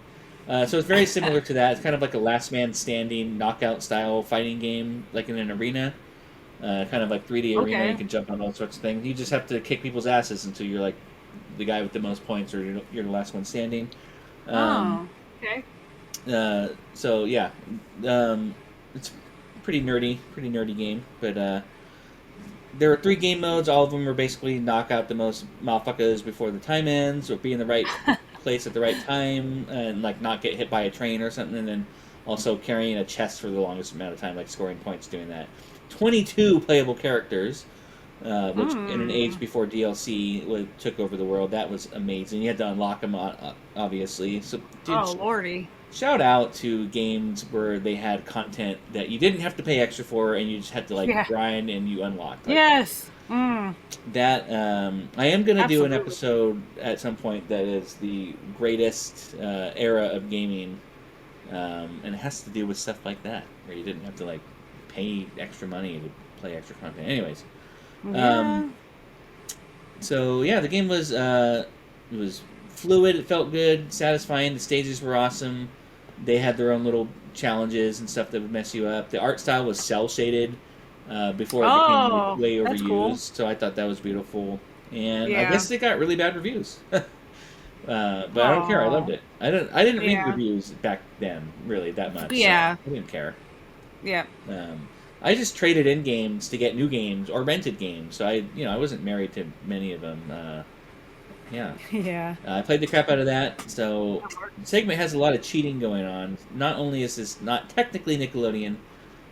So it's very similar to that. It's kind of like a last man standing knockout style fighting game, like in an arena. Kind of like 3D arena. You can jump on all sorts of things. You just have to kick people's asses until you're like the guy with the most points or you're the last one standing. Okay. So yeah, it's pretty nerdy game. But there are 3 game modes. All of them are basically knock out the most motherfuckers before the time ends, or be in the right place at the right time, and like not get hit by a train or something. And then also carrying a chest for the longest amount of time, like scoring points doing that. 22 playable characters. Which in an age before DLC took over the world, that was amazing. You had to unlock them, obviously. So, dude, oh lordy! Shout out to games where they had content that you didn't have to pay extra for, and you just had to grind and you unlocked. Like, yes. That I am going to do an episode at some point that is the greatest era of gaming, and it has to do with stuff like that, where you didn't have to pay extra money to play extra content. Anyways. Yeah. So yeah, the game was it was fluid. It felt good, satisfying. The stages were awesome. They had their own little challenges and stuff that would mess you up. The art style was cell shaded before it became way overused. Cool. So I thought that was beautiful. And I guess it got really bad reviews. But I don't care. I loved it. I didn't read reviews back then really that much. Yeah. So I didn't care. Yeah. I just traded in games to get new games or rented games. So I wasn't married to many of them. Yeah. Yeah. I played the crap out of that. So the segment has a lot of cheating going on. Not only is this not technically Nickelodeon,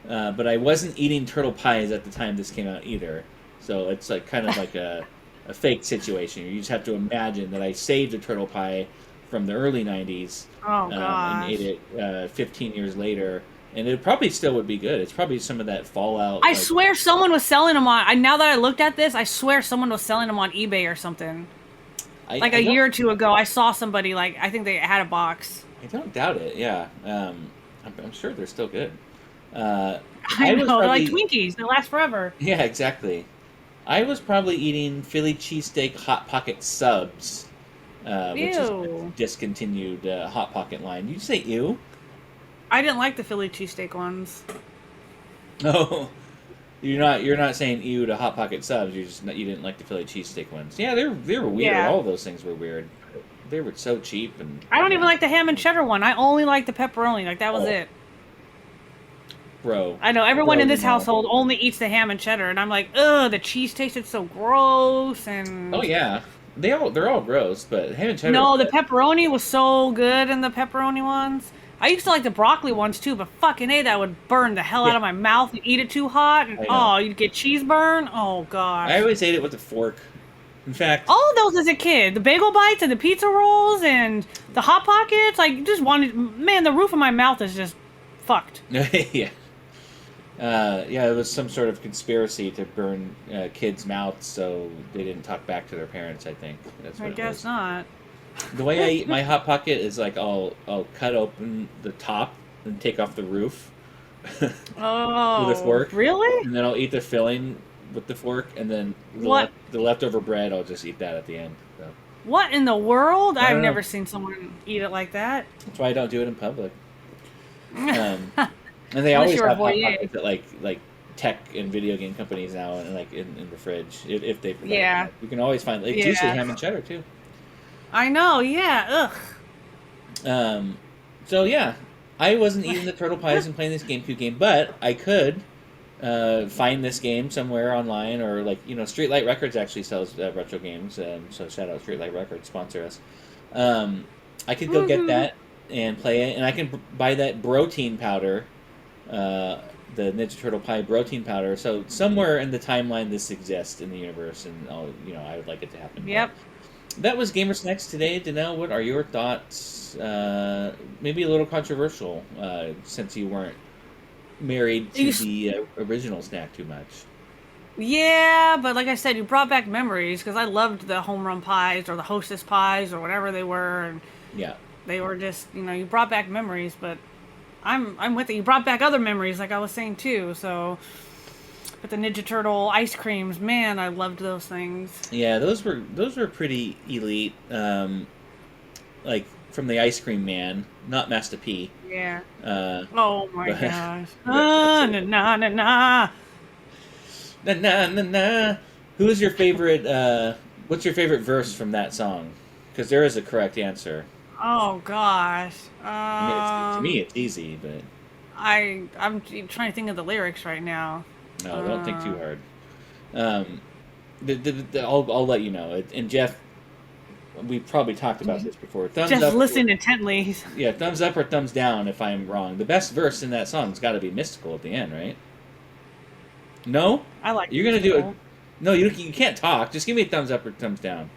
but I wasn't eating turtle pies at the time this came out either. So it's like kind of like a fake situation. You just have to imagine that I saved a turtle pie from the early 90s and ate it 15 years later. And it probably still would be good. It's probably some of that Fallout. I swear someone was selling them on. Now that I looked at this, I swear someone was selling them on eBay or something. A year or two ago, I saw somebody I think they had a box. I don't doubt it. Yeah, I'm sure they're still good. I know, they're like Twinkies. They last forever. Yeah, exactly. I was probably eating Philly cheesesteak Hot Pocket subs, which is a discontinued Hot Pocket line. Did you say ew? I didn't like the Philly cheesesteak ones. No, you're not saying ew to Hot Pocket subs. You didn't like the Philly cheesesteak ones. Yeah, they were weird. Yeah. All of those things were weird. They were so cheap and. I don't even like the ham and cheddar one. I only like the pepperoni. That was it. Bro. I know everyone in this household only eats the ham and cheddar, and I'm like, ugh, the cheese tasted so gross and. Oh yeah, they're all gross, but ham and cheddar. No, the pepperoni was so good in the pepperoni ones. I used to like the broccoli ones too, but fucking A, that would burn the hell Yeah, out of my mouth and eat it too hot. And I know. oh, you'd get cheese burn. Oh, I gosh. always ate it with a fork. In fact, All of those as a kid. The bagel bites and the pizza rolls and the Hot Pockets. Like, just wanted. Man, the roof of my mouth is just fucked. yeah. Yeah, it was some sort of conspiracy to burn kids' mouths so they didn't talk back to their parents, I think. That's I what it guess was. not. The way I eat my Hot Pocket is like I'll cut open the top and take off the roof with a Oh, fork, really? and then I'll eat the filling with the fork, and then What? the leftover bread I'll just eat that at the end. So What in the world? I I've don't know. never seen someone eat it like that. That's why I don't do it in public. Um, and they Unless always you're a have Hot voyeur. Pockets at like tech and video game companies now, and like in the fridge if they provide Yeah. that. You can always find it's usually Yeah. ham and cheddar too. I know, yeah. Um, so yeah, I wasn't eating the turtle pies and playing this GameCube game, but I could find this game somewhere online, or like Streetlight Records actually sells retro games. So shout out Streetlight Records, sponsor us. I could go get Mm-hmm. that and play it, and I can buy that protein powder, the Ninja Turtle Pie protein powder. So somewhere in the timeline this exists in the universe, and I would like it to happen. Yep. That was Gamer Snacks today. Danelle, what are your thoughts? Maybe a little controversial, since you weren't married to the original snack too much. Yeah, but like I said, you brought back memories because I loved the home run pies or the hostess pies or whatever they were, and Yeah. they were just you brought back memories. But I'm with it. You brought back other memories, like I was saying too. So, but the Ninja Turtle ice creams, man, I loved those things. Yeah, those were pretty elite. Like from the Ice Cream Man, not Master P. Yeah. Uh, Oh my but gosh. that's Na na na na. na na na na. Who's your favorite? What's your favorite verse from that song? Because there is a correct answer. Oh gosh. I mean, to me, it's easy, but I'm trying to think of the lyrics right now. no, don't think too Uh, hard. Um, I'll let you know. And Jeff, we probably talked about this before. Thumbs just up. listen intently. Yeah, thumbs up or thumbs down if I'm wrong. The best verse in that song's got to be Mystical at the end, right? No? I like. You're gonna do it. Mystical. No, you can't talk. Just give me a thumbs up or thumbs down.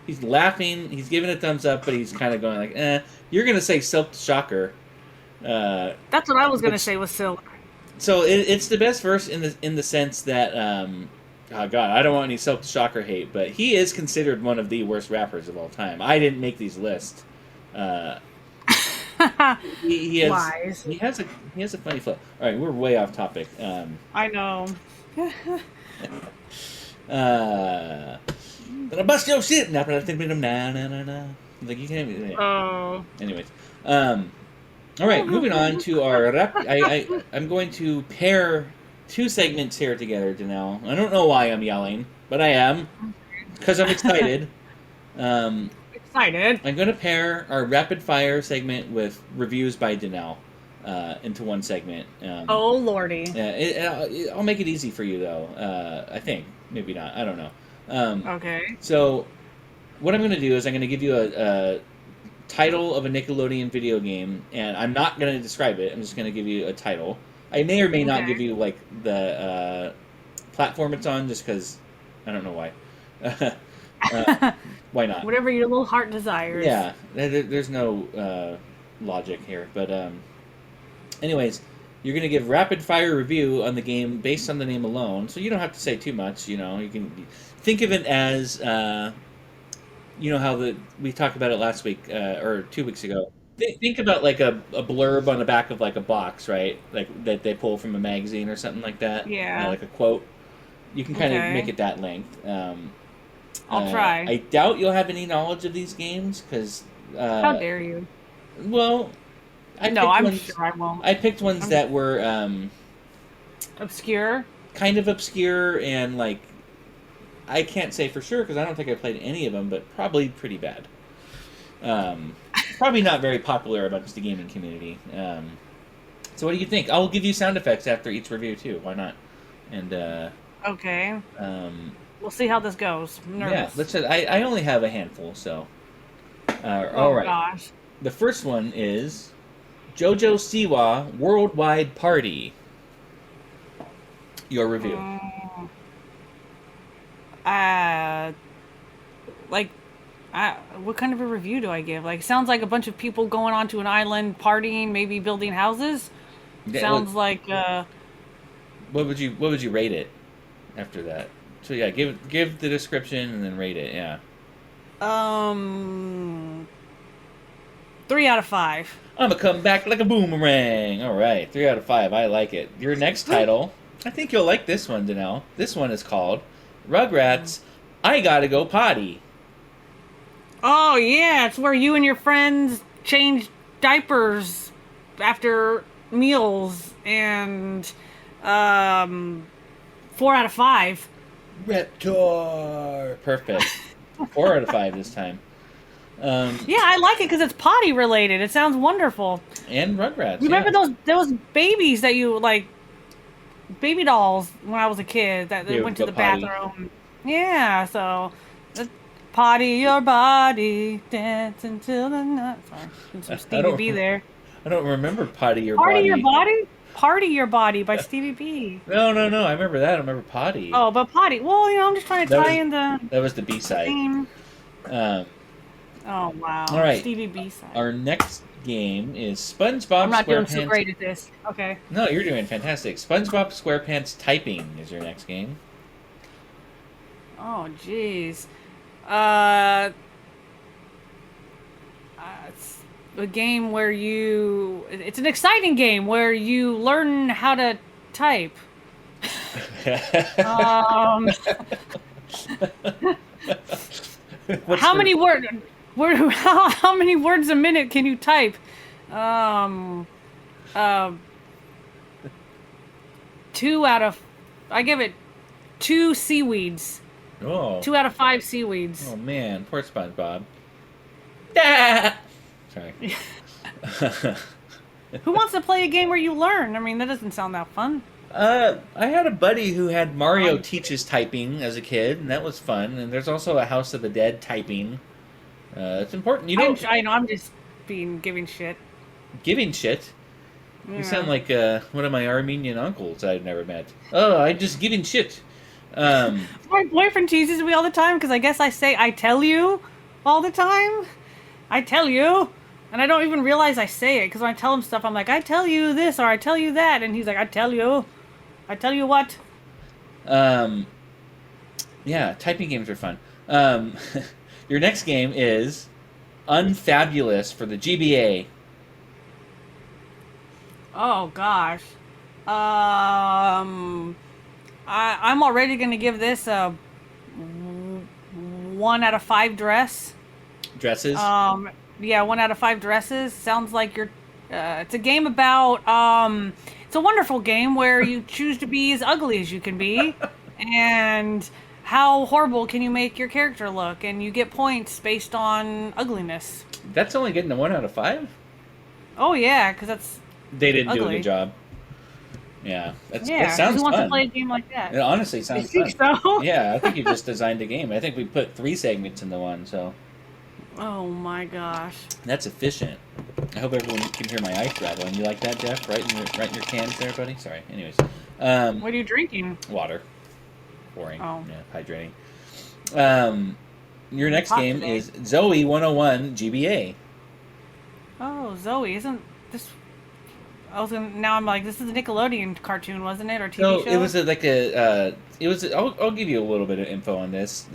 He's laughing. He's giving a thumbs up, but he's kind of going like, eh. You're gonna say Silk the Shocker. That's what I was gonna Which, say with Silk. so it's the best verse in the sense that oh god, I don't want any Silk the Shocker hate, but he is considered one of the worst rappers of all time. I didn't make these lists. Uh, he has Lies. he has a funny flow. All right, we're way off topic. I know. Gonna bust your shit. Nah, nah, nah, nah, nah. Like you can't. Oh. Anyways, all right, moving on to our rap. I'm going to pair two segments here together, Danelle. I don't know why I'm yelling, but I am because I'm excited. Excited. I'm going to pair our rapid fire segment with reviews by Danelle into one segment. Oh lordy. I'll make it easy for you though. I think maybe not. I don't know. Okay. So, what I'm going to do is I'm going to give you a title of a Nickelodeon video game, and I'm not going to describe it. I'm just going to give you a title. I may or may not Okay. give you like the platform it's on, just because I don't know why. Why not? Whatever your little heart desires. Yeah, there's no logic here, but anyways, you're gonna give rapid fire review on the game based on the name alone, so you don't have to say too much. You can think of it as how we talked about it last week or 2 weeks ago. Think about like a blurb on the back of like a box, right? Like that they pull from a magazine or something like that. Yeah. Like a quote. You can kind of Okay. make it that length. I'll try. I doubt you'll have any knowledge of these games because. How dare you? Well, No, I'm sure I won't. I picked ones that were Obscure. kind of obscure and like I can't say for sure because I don't think I played any of them, but probably pretty bad. Probably not very popular amongst the gaming community. So what do you think? I'll give you sound effects after each review too. Why not? And Okay. um, We'll see how this goes. I'm yeah, nervous. let's. I only have a handful, so. Oh All right. gosh. The first one is JoJo Siwa Worldwide Party. Your review. Uh, like, what kind of a review do I give? Like, sounds like a bunch of people going onto an island, partying, maybe building houses. Yeah, Sounds like what would you rate it after that? So yeah, give the description and then rate it. Yeah. 3 out of 5. I'm gonna come back like a boomerang. All right, 3 out of 5. I like it. Your next title, I think you'll like this one, Danelle. This one is called Rugrats. I gotta go potty. Oh yeah, it's where you and your friends change diapers after meals, and 4 out of 5. Reptar. Perfect. 4 out of 5 this time. Yeah, I like it because it's potty related. It sounds wonderful. And Rugrats. Remember yeah. those babies that you like, baby dolls when I was a kid that they They went would to the go potty. bathroom. Yeah, so potty your body, dance until the night. Sorry, some I Stevie don't- B there. I don't remember Potty Your Party Body. your body, party your body by Stevie B. No. I remember that. I remember Potty. Oh, but potty. Well, I'm just trying to That tie was- in the That was the B-side. theme. Um, Oh wow. All right. Stevie B side. our next game is SpongeBob I'm not doing SquarePants. so great at this. Okay. No, you're doing fantastic. SpongeBob SquarePants Typing is your next game. Oh jeez. It's a game where it's an exciting game where you learn how to type. Um, What's how the- many words? How many words a minute can you type? Um, 2 out of. I give it 2 seaweeds. Oh. 2 out of 5 seaweeds. Oh man, poor SpongeBob. Ah! Sorry. Who wants to play a game where you learn? I mean, that doesn't sound that fun. I had a buddy who had Mario Teaches Typing as a kid, and that was fun. And there's also a House of the Dead Typing. It's important. You know, I know. I'm just giving shit. giving shit. Yeah. You sound like one of my Armenian uncles I've never met. Oh, I just giving shit. My boyfriend teases me all the time because I guess I say "I tell you" all the time. I tell you, and I don't even realize I say it because when I tell him stuff, I'm like, "I tell you this" or "I tell you that," and he's like, "I tell you what." Yeah, typing games are fun. Your next game is Unfabulous for the GBA. Oh gosh. I'm already gonna give this a 1 out of 5 dress. Dresses. Yeah, 1 out of 5 dresses. Sounds like you're. It's a game about. It's a wonderful game where you choose to be as ugly as you can be, and how horrible can you make your character look, and you get points based on ugliness. That's only getting a 1 out of 5? Oh yeah, because that's. They didn't do a Ugly. good job. Yeah, that Yeah, sounds who wants fun. to play a game like that? It honestly sounds You fun. think so? Yeah, I think you just designed a game. I think we put 3 segments into one, so Oh my gosh. that's efficient. I hope everyone can hear my ice rattling. You like that, Jeff? Right in your cans there, buddy? Sorry. Anyways. What are you drinking? Water. Boring. Oh. Yeah, hydrating. Your next Hot game today. is Zoe 101 GBA. Oh, Zoe, isn't this? Now I'm like, this is a Nickelodeon cartoon, wasn't it, or TV So show? it was I'll give you a little bit of info on this.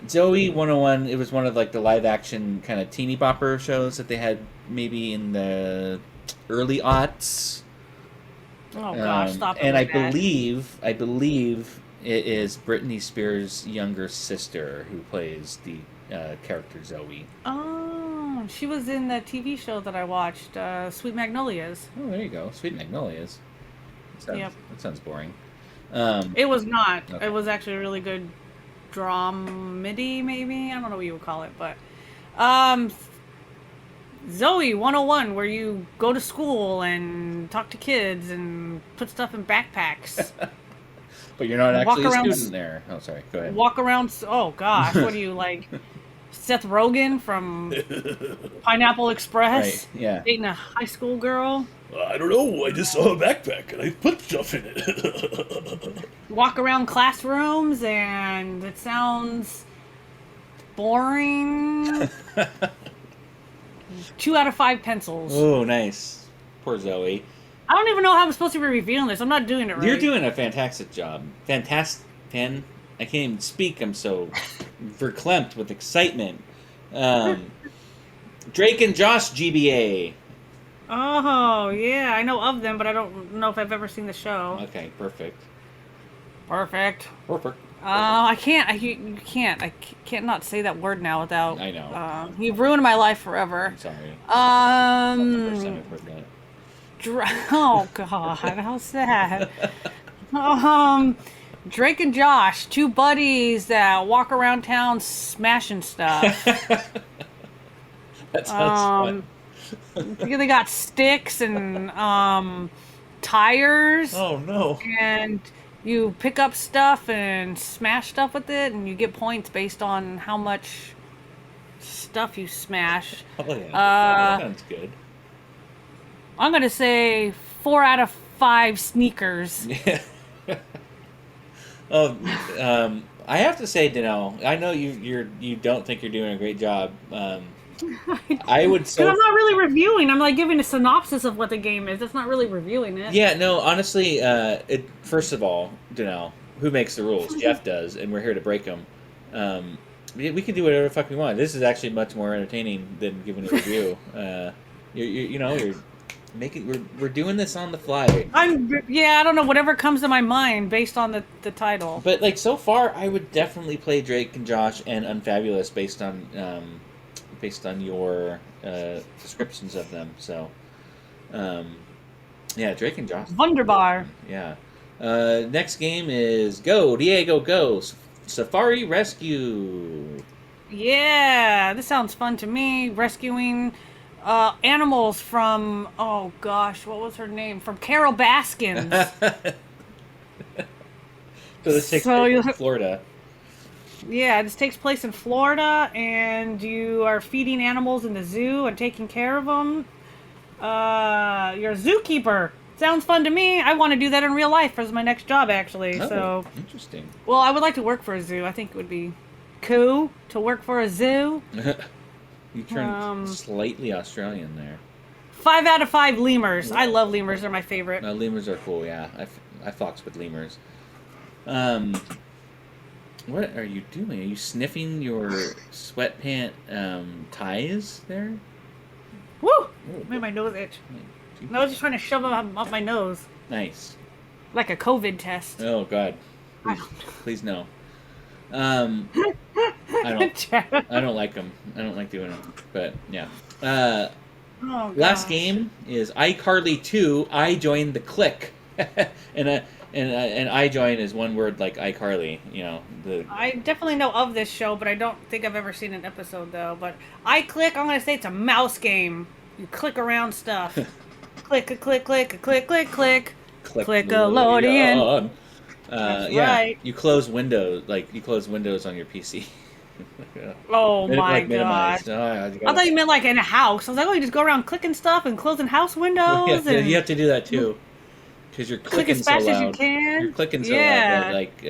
Zoe 101, it was one of like the live action kind of teeny bopper shows that they had maybe in the early aughts. Oh gosh, stop it And with I that. believe it is Britney Spears' younger sister who plays the character Zoe. Oh, she was in the TV show that I watched, Sweet Magnolias. Oh, there you go, Sweet Magnolias. Yep. That sounds boring. It was not. Okay. It was actually a really good dramedy, maybe. I don't know what you would call it, but Zoe 101, where you go to school and talk to kids and put stuff in backpacks. But you're not Walk actually a around student there. Oh, sorry. Go ahead. Walk around. Oh gosh, what are you like? Seth Rogen from Pineapple Express. Right, yeah. Dating a high school girl. I don't know. I just saw a backpack and I put stuff in it. Walk around classrooms and it sounds boring. 2 out of 5 pencils. Oh, nice. Poor Zoe. I don't even know how I'm supposed to be reviewing this. I'm not doing it right. You're doing a fantastic job. Fantastic. I can't even speak. I'm so verklempt with excitement. Drake and Josh GBA. Oh, yeah. I know of them, but I don't know if I've ever seen the show. Okay, perfect. Perfect. Perfect. I can't. You can't. I can't not say that word now without. I know. You've ruined my life forever. I'm sorry. Not the first time I've heard that. Oh God, how sad. Drake and Josh, 2 buddies that walk around town smashing stuff. That sounds They got sticks and tires. fun. Oh no. And you pick up stuff and smash stuff with it, and you get points based on how much stuff you smash. Oh yeah. That sounds good. I'm gonna say 4 out of 5 sneakers. I have to say, Danelle, I know you don't think you're doing a great job. I would Because I'm not really reviewing. I'm like giving a synopsis of what the game is. That's not really reviewing it. Yeah, no, honestly, first of all, Danelle, who makes the rules? Jeff does, and we're here to break them. We can do whatever the fuck we want. This is actually much more entertaining than giving a review. You're making we're doing this on the fly. I don't know, whatever comes to my mind based on the title. But like so far, I would definitely play Drake and Josh and Unfabulous based on your descriptions of them. So, yeah, Drake and Josh. Wunderbar. Yeah. Next game is Go Diego Go Safari Rescue. Yeah, this sounds fun to me. Rescuing animals from, oh gosh, what was her name? From Carol Baskins. So this takes So place you- in Florida. Yeah, this takes place in Florida, and you are feeding animals in the zoo and taking care of them. You're a zookeeper. Sounds fun to me. I want to do that in real life as my next job, actually. Oh, So, interesting. well, I would like to work for a zoo. I think it would be cool to work for a zoo. You turned slightly Australian there. 5 out of 5 lemurs. I love lemurs. They're my favorite. No, lemurs are cool. Yeah, I fox with lemurs. What are you doing? Are you sniffing your sweatpant ties there? Woo! Oh, Made my nose itch. I was just trying to shove them up my nose. nice. Like a COVID test. Oh God, please no. I don't like them. I don't like doing them. But yeah. Oh, Last gosh. game is iCarly 2. I joined the clique, and I join is one word like iCarly. You know the. I definitely know of this show, but I don't think I've ever seen an episode though. But I'm gonna say it's a mouse game. You click around stuff. Click, click, click, click, click, click. Nickelodeon. That's Yeah, right. you close windows on your PC. Oh my minimize. god. Oh, I thought you meant like in a house. I was like, oh, you just go around clicking stuff and closing house windows. Yeah, and you have to do that too, because you're click clicking as fast so as loud. you can. You're clicking so Yeah. loud that, like,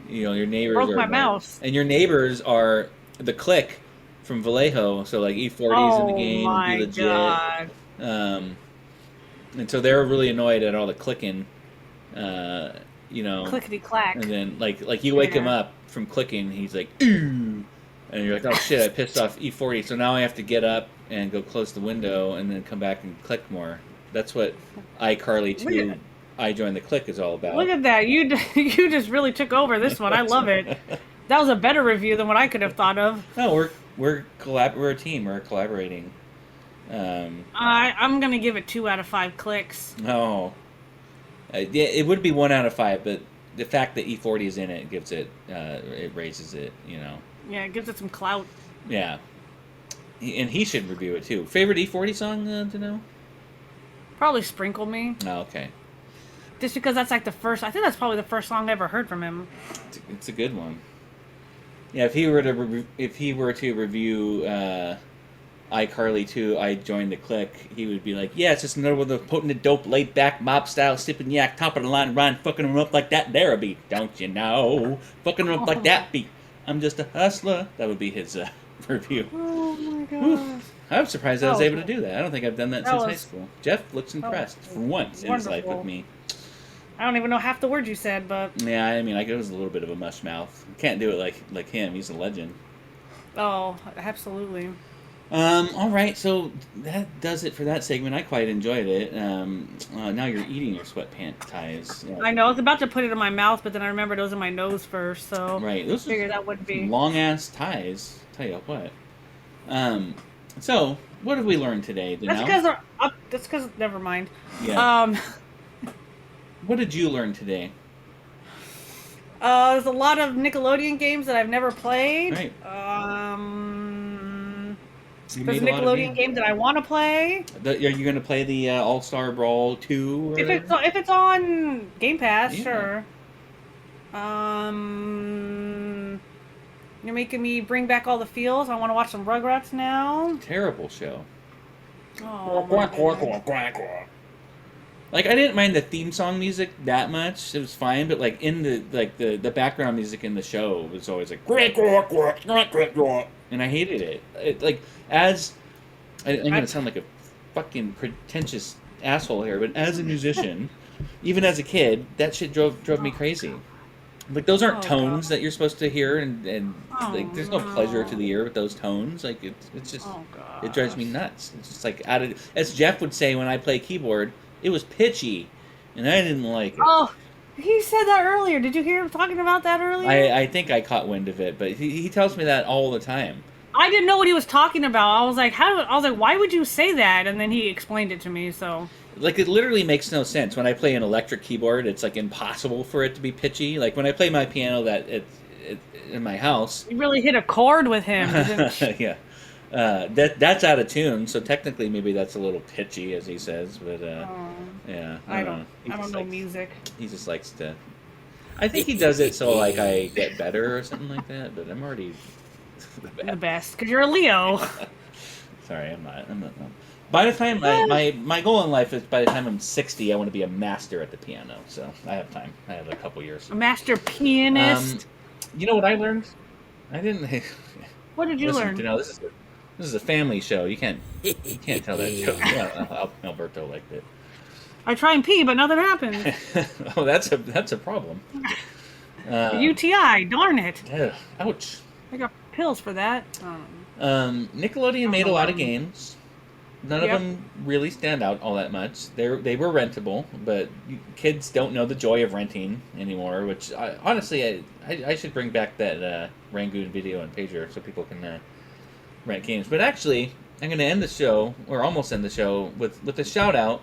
your neighbors Broke are my mouse. and your neighbors are the clique from Vallejo. So like E40's in the game, Oh my be legit. god. And so they're really annoyed at all the clicking. Clickety clack. And then like you wake him Yeah. up from clicking, he's like, ooh, and you're like, oh shit, I pissed off E40, so now I have to get up and go close the window and then come back and click more. That's what iCarly 2 I Joined the Click is all about. Look at that. You just really took over this one. I love it. That was a better review than what I could have thought of. No, we're a team. We're collaborating. I'm gonna give it 2 out of 5 clicks. No. Yeah, it would be 1 out of 5, but the fact that E40 is in it gives it, it raises it, you know. Yeah, it gives it some clout. Yeah. And he should review it too. Favorite E40 song to know? Probably Sprinkle Me. Oh, okay. Just because that's like the first, I think that's probably the first song I ever heard from him. It's a good one. Yeah, if he were to review iCarly 2, I joined the clique, he would be like, yeah, it's just another one of the potent dope, laid back, mob style, sipping yak, top of the line, Ryan fucking him up like that there be. Don't you know? Fucking him up like that be. I'm just a hustler. That would be his review. Oh my Whew. gosh. I'm surprised I was That able was to do that. I don't think I've done that that since high was- school. Jeff looks impressed for once in his life with wonderful. me. I don't even know half the words you said, but Yeah, I mean, I was a little bit of a mush mouth. Can't do it like him. He's a legend. oh, absolutely. All right, so that does it for that segment. I quite enjoyed it. Now you're eating your sweatpant ties. Yeah. I know I was about to put it in my mouth, but then I remembered it was in my nose first, so Right, those figured are that would be. long ass ties. Tell you what. So what have we learned today? That's because. Never mind. Yeah. What did you learn today? There's a lot of Nickelodeon games that I've never played. Right. You There's a made a lot of Nickelodeon game that I want to play. Are you going to play the All Star Brawl 2? Or If it's on Game Pass, Yeah. sure. You're making me bring back all the feels. I want to watch some Rugrats now. Terrible show. Oh, my goodness. Like, I didn't mind the theme song music that much. It was fine, but like in the background music in the show was always like and I hated it. I'm gonna sound like a fucking pretentious asshole here, but as a musician, even as a kid, that shit drove me crazy. Like, those aren't tones that you're supposed to hear, and like there's no pleasure to the ear with those tones. Like it's just it drives me nuts. It's just like as Jeff would say when I play keyboard. It was pitchy, and I didn't like it. Oh, he said that earlier. Did you hear him talking about that earlier? I think I caught wind of it, but he tells me that all the time. I didn't know what he was talking about. I was like, why would you say that? And then he explained it to me. So, Like, it literally makes no sense. When I play an electric keyboard, it's like impossible for it to be pitchy. Like when I play my piano in my house. you really hit a chord with him. Didn't Yeah. That's out of tune, so technically maybe that's a little pitchy, as he says. But yeah, I don't know like, music. He just likes to. I think he does it so like I get better or something like that. But I'm already The best, because you're a Leo. Sorry, I'm not. By the time my goal in life is by the time I'm 60, I want to be a master at the piano. So I have time. I have a couple years. A master pianist. You know what I learned? I didn't. What did you Listen, learn? You know, this is a family show. You can't tell that joke. Yeah, Alberto liked it. I try and pee, but nothing happens. Oh, that's a problem. UTI, darn it. Ugh, ouch. I got pills for that. Nickelodeon made a lot of games. None of them really stand out all that much. They were rentable, but kids don't know the joy of renting anymore. Which honestly, I should bring back that Rangoon video and pager so people can rent games. But actually, I'm going to end the show, or almost end the show, with a shout out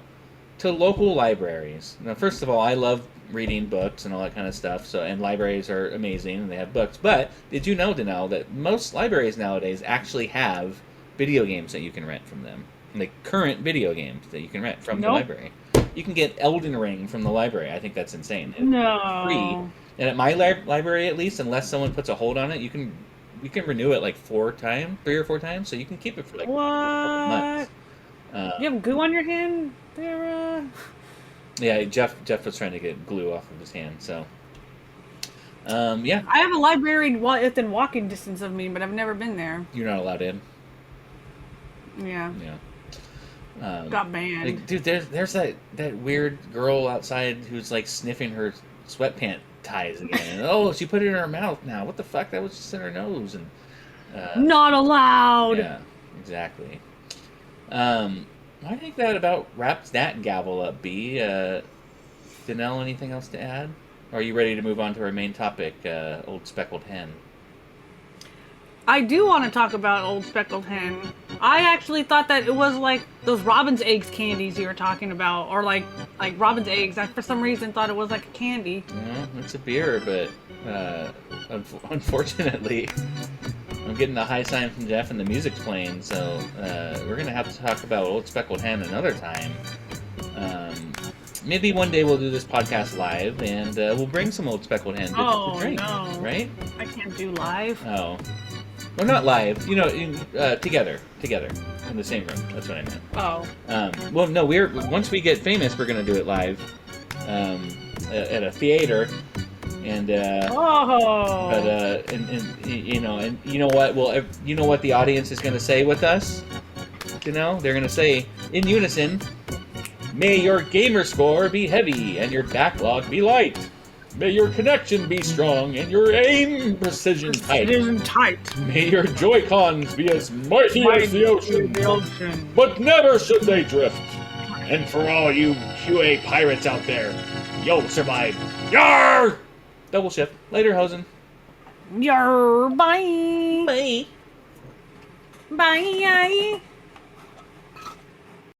to local libraries. Now, first of all, I love reading books and all that kind of stuff. And libraries are amazing and they have books. But did you know, Danelle, that most libraries nowadays actually have video games that you can rent from them? Like current video games that you can rent from the library. You can get Elden Ring from the library. I think that's insane. No. Free. And at my library, at least, unless someone puts a hold on it, you can renew it like 3 or 4 times, so you can keep it for like a couple months. You have goo on your hand there? Yeah, Jeff was trying to get glue off of his hand, so yeah. I have a library within walking distance of me, but I've never been there. You're not allowed in. Yeah. Yeah. Got banned. Like, dude, there's that weird girl outside who's like sniffing her sweatpant ties again. Oh, she put it in her mouth now. What the fuck? That was just in her nose. And not allowed. Yeah, exactly. I think that about wraps that gavel up, B. Danelle, anything else to add? Or are you ready to move on to our main topic, Old Speckled Hen? I do want to talk about Old Speckled Hen. I actually thought that it was like those Robin's Eggs candies you were talking about, or like Robin's Eggs. I for some reason thought it was like a candy. Well, it's a beer, but unfortunately, I'm getting a high sign from Jeff and the music's playing, so we're gonna have to talk about Old Speckled Hen another time. maybe one day we'll do this podcast live, and we'll bring some old speckled hen to drink, no. right? I can't do live. Oh. Well, not live. You know, together in the same room. That's what I meant. Oh. Well, no, once we get famous, we're gonna do it live, at a theater, and but and you know what? Well, you know what the audience is gonna say with us? You know, they're gonna say in unison, "May your gamer score be heavy and your backlog be light. May your connection be strong and your aim precision tight. May your Joy-Cons be as mighty as the ocean. But never should they drift. And for all you QA pirates out there, you'll survive. Yarr! Double shift. Later, Hosen. Yar, bye. Bye. Bye.